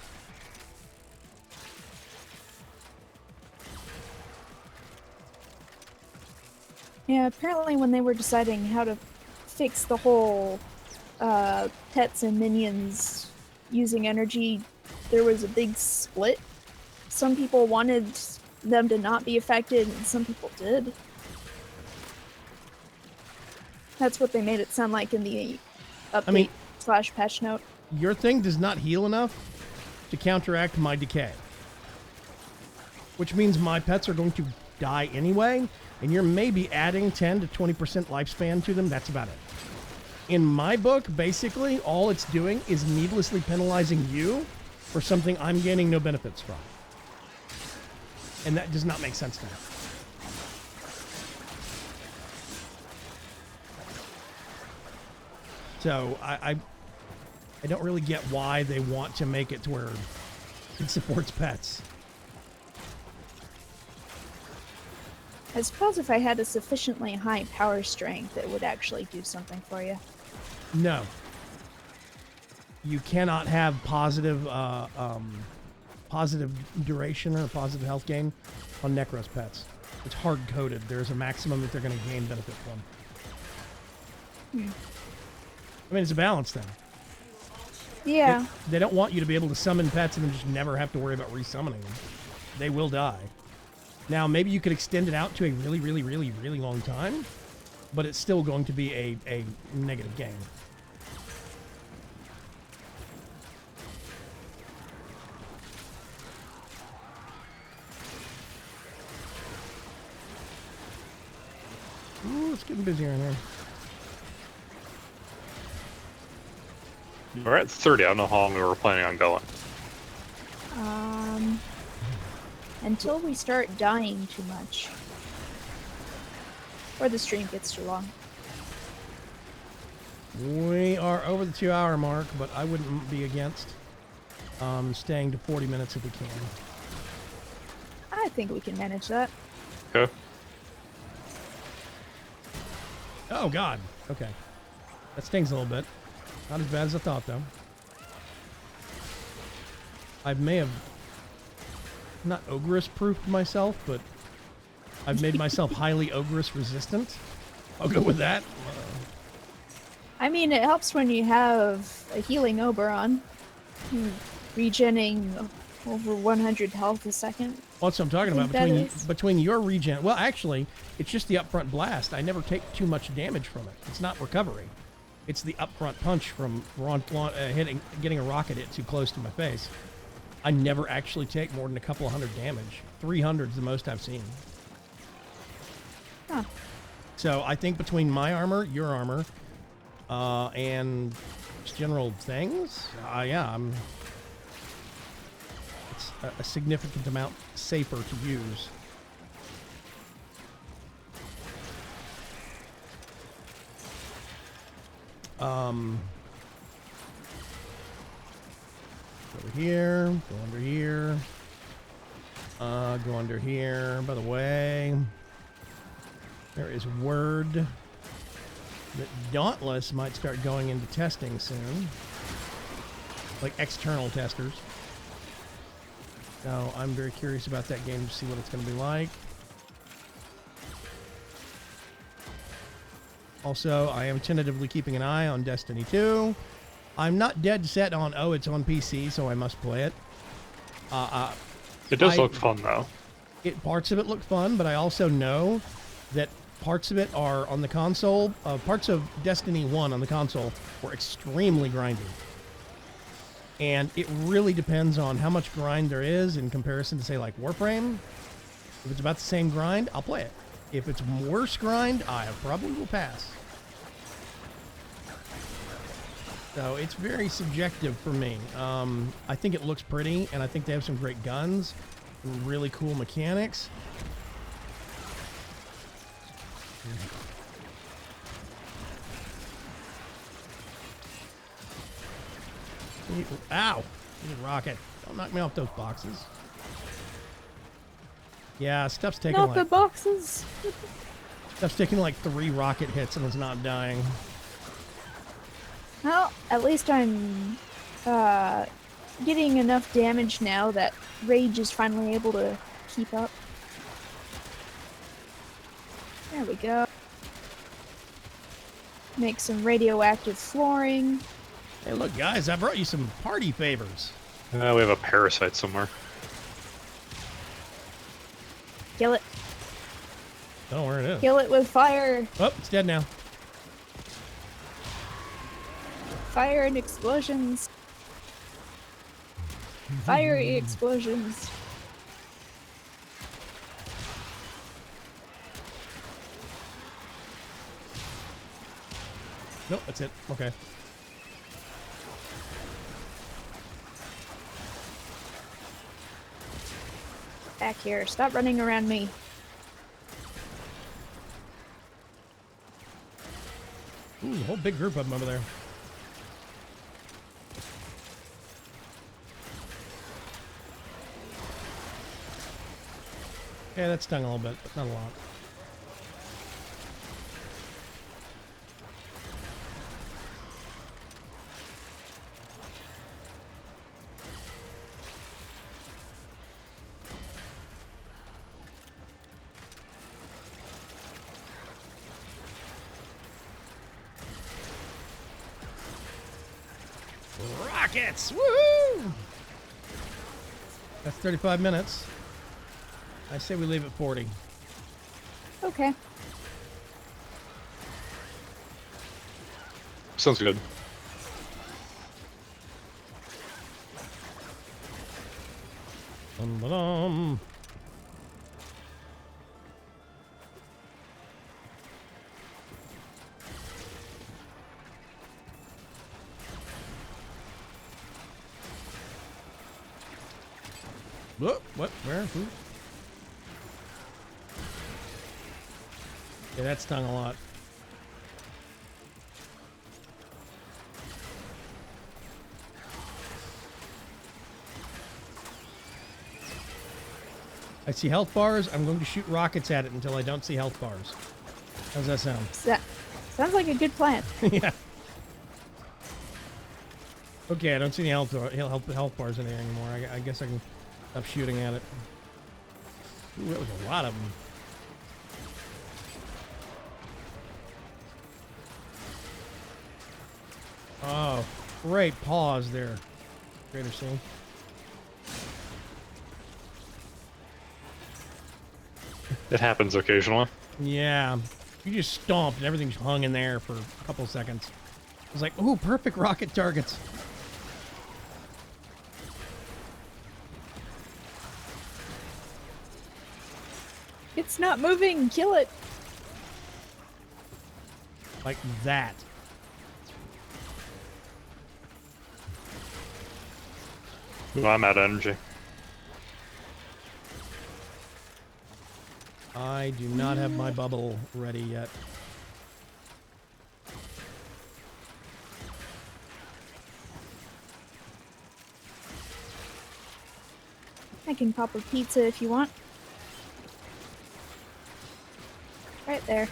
Yeah, apparently when they were deciding how to fix the whole pets and minions using energy, there was a big split. Some people wanted them to not be affected, and some people did. That's what they made it sound like in the update / patch note. Your thing does not heal enough to counteract my decay. Which means my pets are going to die anyway, and you're maybe adding 10 to 20% lifespan to them. That's about it. In my book, basically, all it's doing is needlessly penalizing you for something I'm gaining no benefits from. And that does not make sense to me. So I don't really get why they want to make it to where it supports pets. I suppose if I had a sufficiently high power strength, it would actually do something for you. No. You cannot have positive positive duration or positive health gain on Necros pets. It's hard-coded. There's a maximum that they're going to gain benefit from. I mean, it's a balance thing. Yeah. They don't want you to be able to summon pets and then just never have to worry about resummoning them. They will die. Now, maybe you could extend it out to a really, really, really, really long time, but it's still going to be a negative gain. Ooh, it's getting busier in here. We're at 30. I don't know how long we were planning on going. Until we start dying too much. Or the stream gets too long. We are over the 2-hour mark, but I wouldn't be against staying to 40 minutes if we can. I think we can manage that. Okay. Oh, God. Okay. That stings a little bit. Not as bad as I thought, though. I may have not ogress-proofed myself, but I've made myself highly ogress resistant. I'll go with that. I mean, it helps when you have a healing Oberon. Regening over 100 health a second. Well, that's what I'm talking about. Between your regen... Well, actually, it's just the upfront blast. I never take too much damage from it. It's not recovery. It's the upfront punch from getting a rocket hit too close to my face. I never actually take more than a couple of hundred damage. 300 is the most I've seen. Huh. So I think between my armor, your armor, and just general things, yeah, it's a significant amount safer to use. Over here, go under here, go under here. By the way, there is word that Dauntless might start going into testing soon, like external testers. So I'm very curious about that game to see what it's going to be like. Also, I am tentatively keeping an eye on Destiny 2. I'm not dead set on, oh, it's on PC, so I must play it. It does look fun, though. Parts of it look fun, but I also know that parts of it are on the console. Parts of Destiny 1 on the console were extremely grindy. And it really depends on how much grind there is in comparison to, say, like Warframe. If it's about the same grind, I'll play it. If it's worse grind, I probably will pass. So it's very subjective for me. I think it looks pretty, and I think they have some great guns and really cool mechanics. Ow! Rocket. Don't knock me off those boxes. Yeah, stuff's taking Not the boxes! Stuff's taking like 3 rocket hits and it's not dying. Well, at least I'm getting enough damage now that Rage is finally able to keep up. There we go. Make some radioactive flooring. Hey, look, guys, I brought you some party favors. We have a parasite somewhere. Kill it. I don't know where it is. Kill it with fire. Oh, it's dead now. Fire and explosions. Fiery explosions. Nope, that's it. Okay. Back here. Stop running around me. Ooh, a whole big group of them over there. Yeah, that stung a little bit, but not a lot. Rockets! Woohoo! That's 35 minutes. I say we leave it 40. Okay. Sounds good. Dum-ba-dum. Whoop, what? Where? Who? Yeah, that stung a lot. I see health bars. I'm going to shoot rockets at it until I don't see health bars. How's that sound? Sounds like a good plan. Yeah. Okay, I don't see any health bars in there anymore. I guess I can stop shooting at it. Ooh, that was a lot of them. Oh, great pause there. Greater scene. It happens occasionally. Yeah. You just stomped and everything hung in there for a couple of seconds. It was like, ooh, perfect rocket targets. It's not moving. Kill it. Like that. Well, I'm out of energy. I do not have my bubble ready yet. I can pop a pizza if you want. Right there.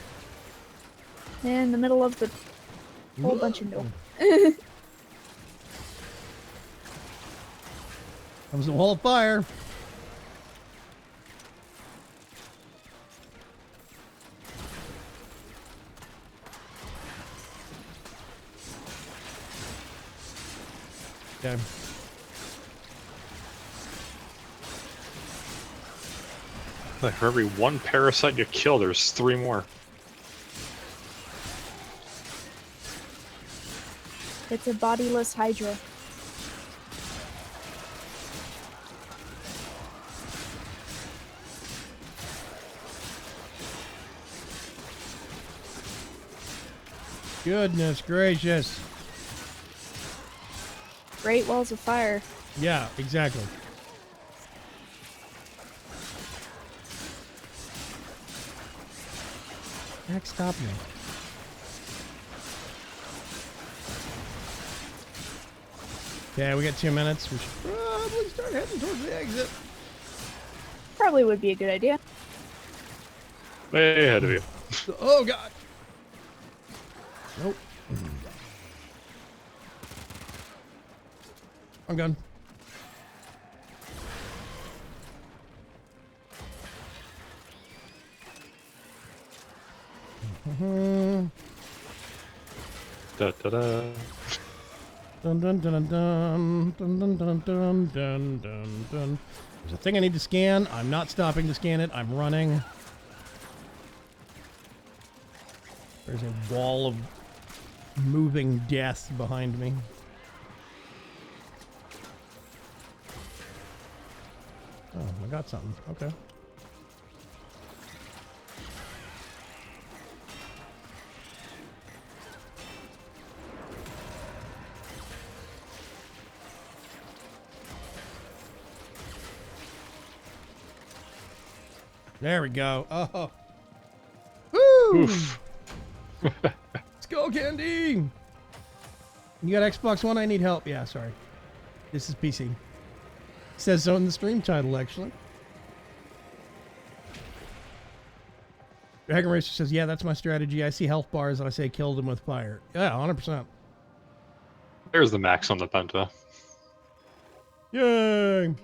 In the middle of the whole bunch of milk. Comes the wall of fire. Okay. Like for every one parasite you kill, there's 3 more. It's a bodiless hydra. Goodness gracious. Great walls of fire. Yeah, exactly. Heck, stop me. Okay, we got 2 minutes. We should probably start heading towards the exit. Probably would be a good idea. Way ahead of you. Oh, God. Nope. I'm gone. Da da da. Dun dun dun dun dun dun dun dun dun dun dun. There's a thing I need to scan. I'm not stopping to scan it. I'm running. There's a wall of moving death behind me. Oh, I got something. Okay. There we go. Oh. Woo! Oof. Let's go, Candy! You got Xbox One? I need help. Yeah, sorry. This is PC. Says so in the stream title, actually. Dragon Racer says, yeah, that's my strategy. I see health bars and I say kill them with fire. Yeah, 100%. There's the max on the Penta. Yay!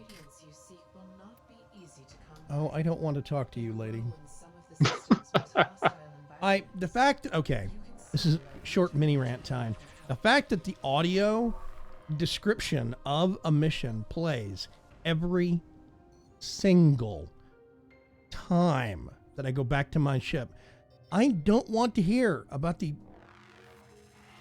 Oh, I don't want to talk to you, lady. The fact, okay, this is short mini rant time. The fact that the audio description of a mission plays every single time that I go back to my ship. I don't want to hear about the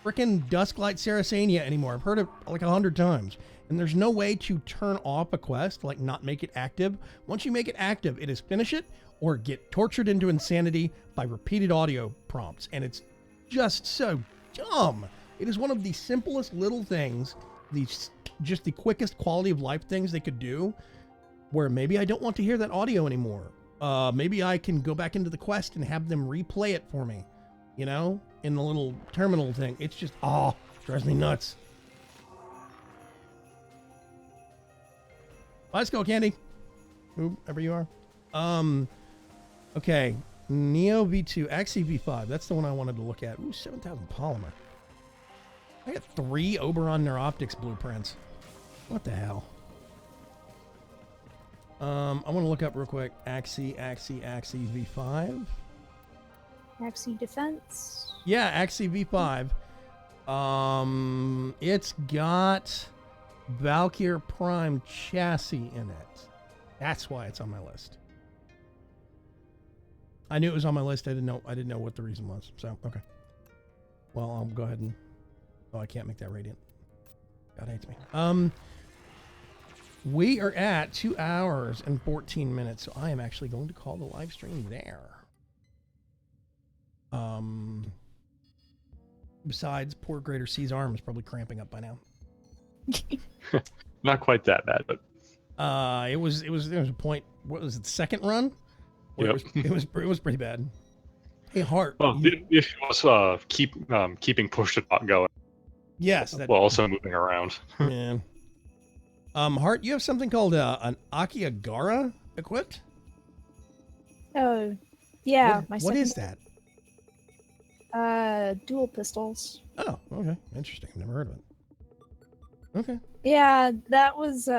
frickin' Dusklight Saracenia anymore. I've heard it like 100 times. And there's no way to turn off a quest, like not make it active. Once you make it active, it is finish it or get tortured into insanity by repeated audio prompts. And it's just so dumb. It is one of the simplest little things, just the quickest quality of life things they could do, where maybe I don't want to hear that audio anymore. Maybe I can go back into the quest and have them replay it for me, you know, in the little terminal thing. It's just, drives me nuts. Let's go, Candy. Whoever you are. Okay. Neo V2, Axie V5. That's the one I wanted to look at. Ooh, 7,000 polymer. I got 3 Oberon Neuroptics blueprints. What the hell? I want to look up real quick. Axie V5. Axie Defense. Yeah, Axie V5. It's got Valkyr Prime chassis in it. That's why it's on my list. I knew it was on my list. I didn't know what the reason was. So, okay. Well, I'll go ahead and... Oh, I can't make that radiant. God hates me. We are at 2 hours and 14 minutes, so I am actually going to call the live stream there. Besides, poor Greater C's arm is probably cramping up by now. Not quite that bad, but there was a point. What was it? The second run? Where yep. it was pretty bad. Hey, Hart. Well, the issue was keeping push to talk going. Yes. While also moving around. Yeah. Hart, you have something called an Akiagara equipped? Oh, yeah. What is that? Dual pistols. Oh, okay. Interesting. I've never heard of it. Okay. Yeah, that was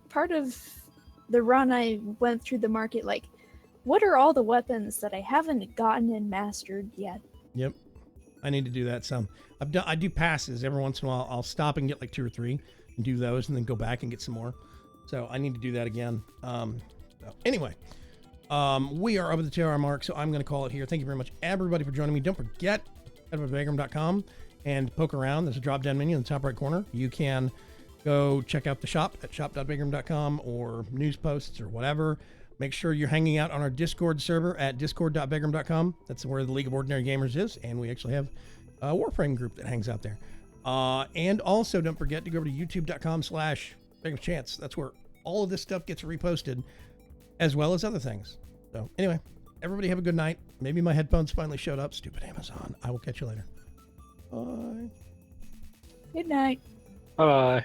part of the run. I went through the market like, what are all the weapons that I haven't gotten and mastered yet? Yep. I need to do that some. I do passes every once in a while. I'll stop and get like 2 or 3 and do those and then go back and get some more. So I need to do that again. Anyway, we are over the 2 hour mark, so I'm going to call it here. Thank you very much, everybody, for joining me. Don't forget, head over to vagram.com and poke around. There's a drop down menu in the top right corner. You can go check out the shop at shop.vagram.com or news posts or whatever. Make sure you're hanging out on our Discord server at discord.vagram.com. That's where the League of Ordinary Gamers is, and we actually have a Warframe group that hangs out there. And also, don't forget to go over to youtube.com/VagramChance. That's where all of this stuff gets reposted, as well as other things. So anyway, everybody have a good night. Maybe my headphones finally showed up. Stupid Amazon. I will catch you later. Bye. Good night. Bye.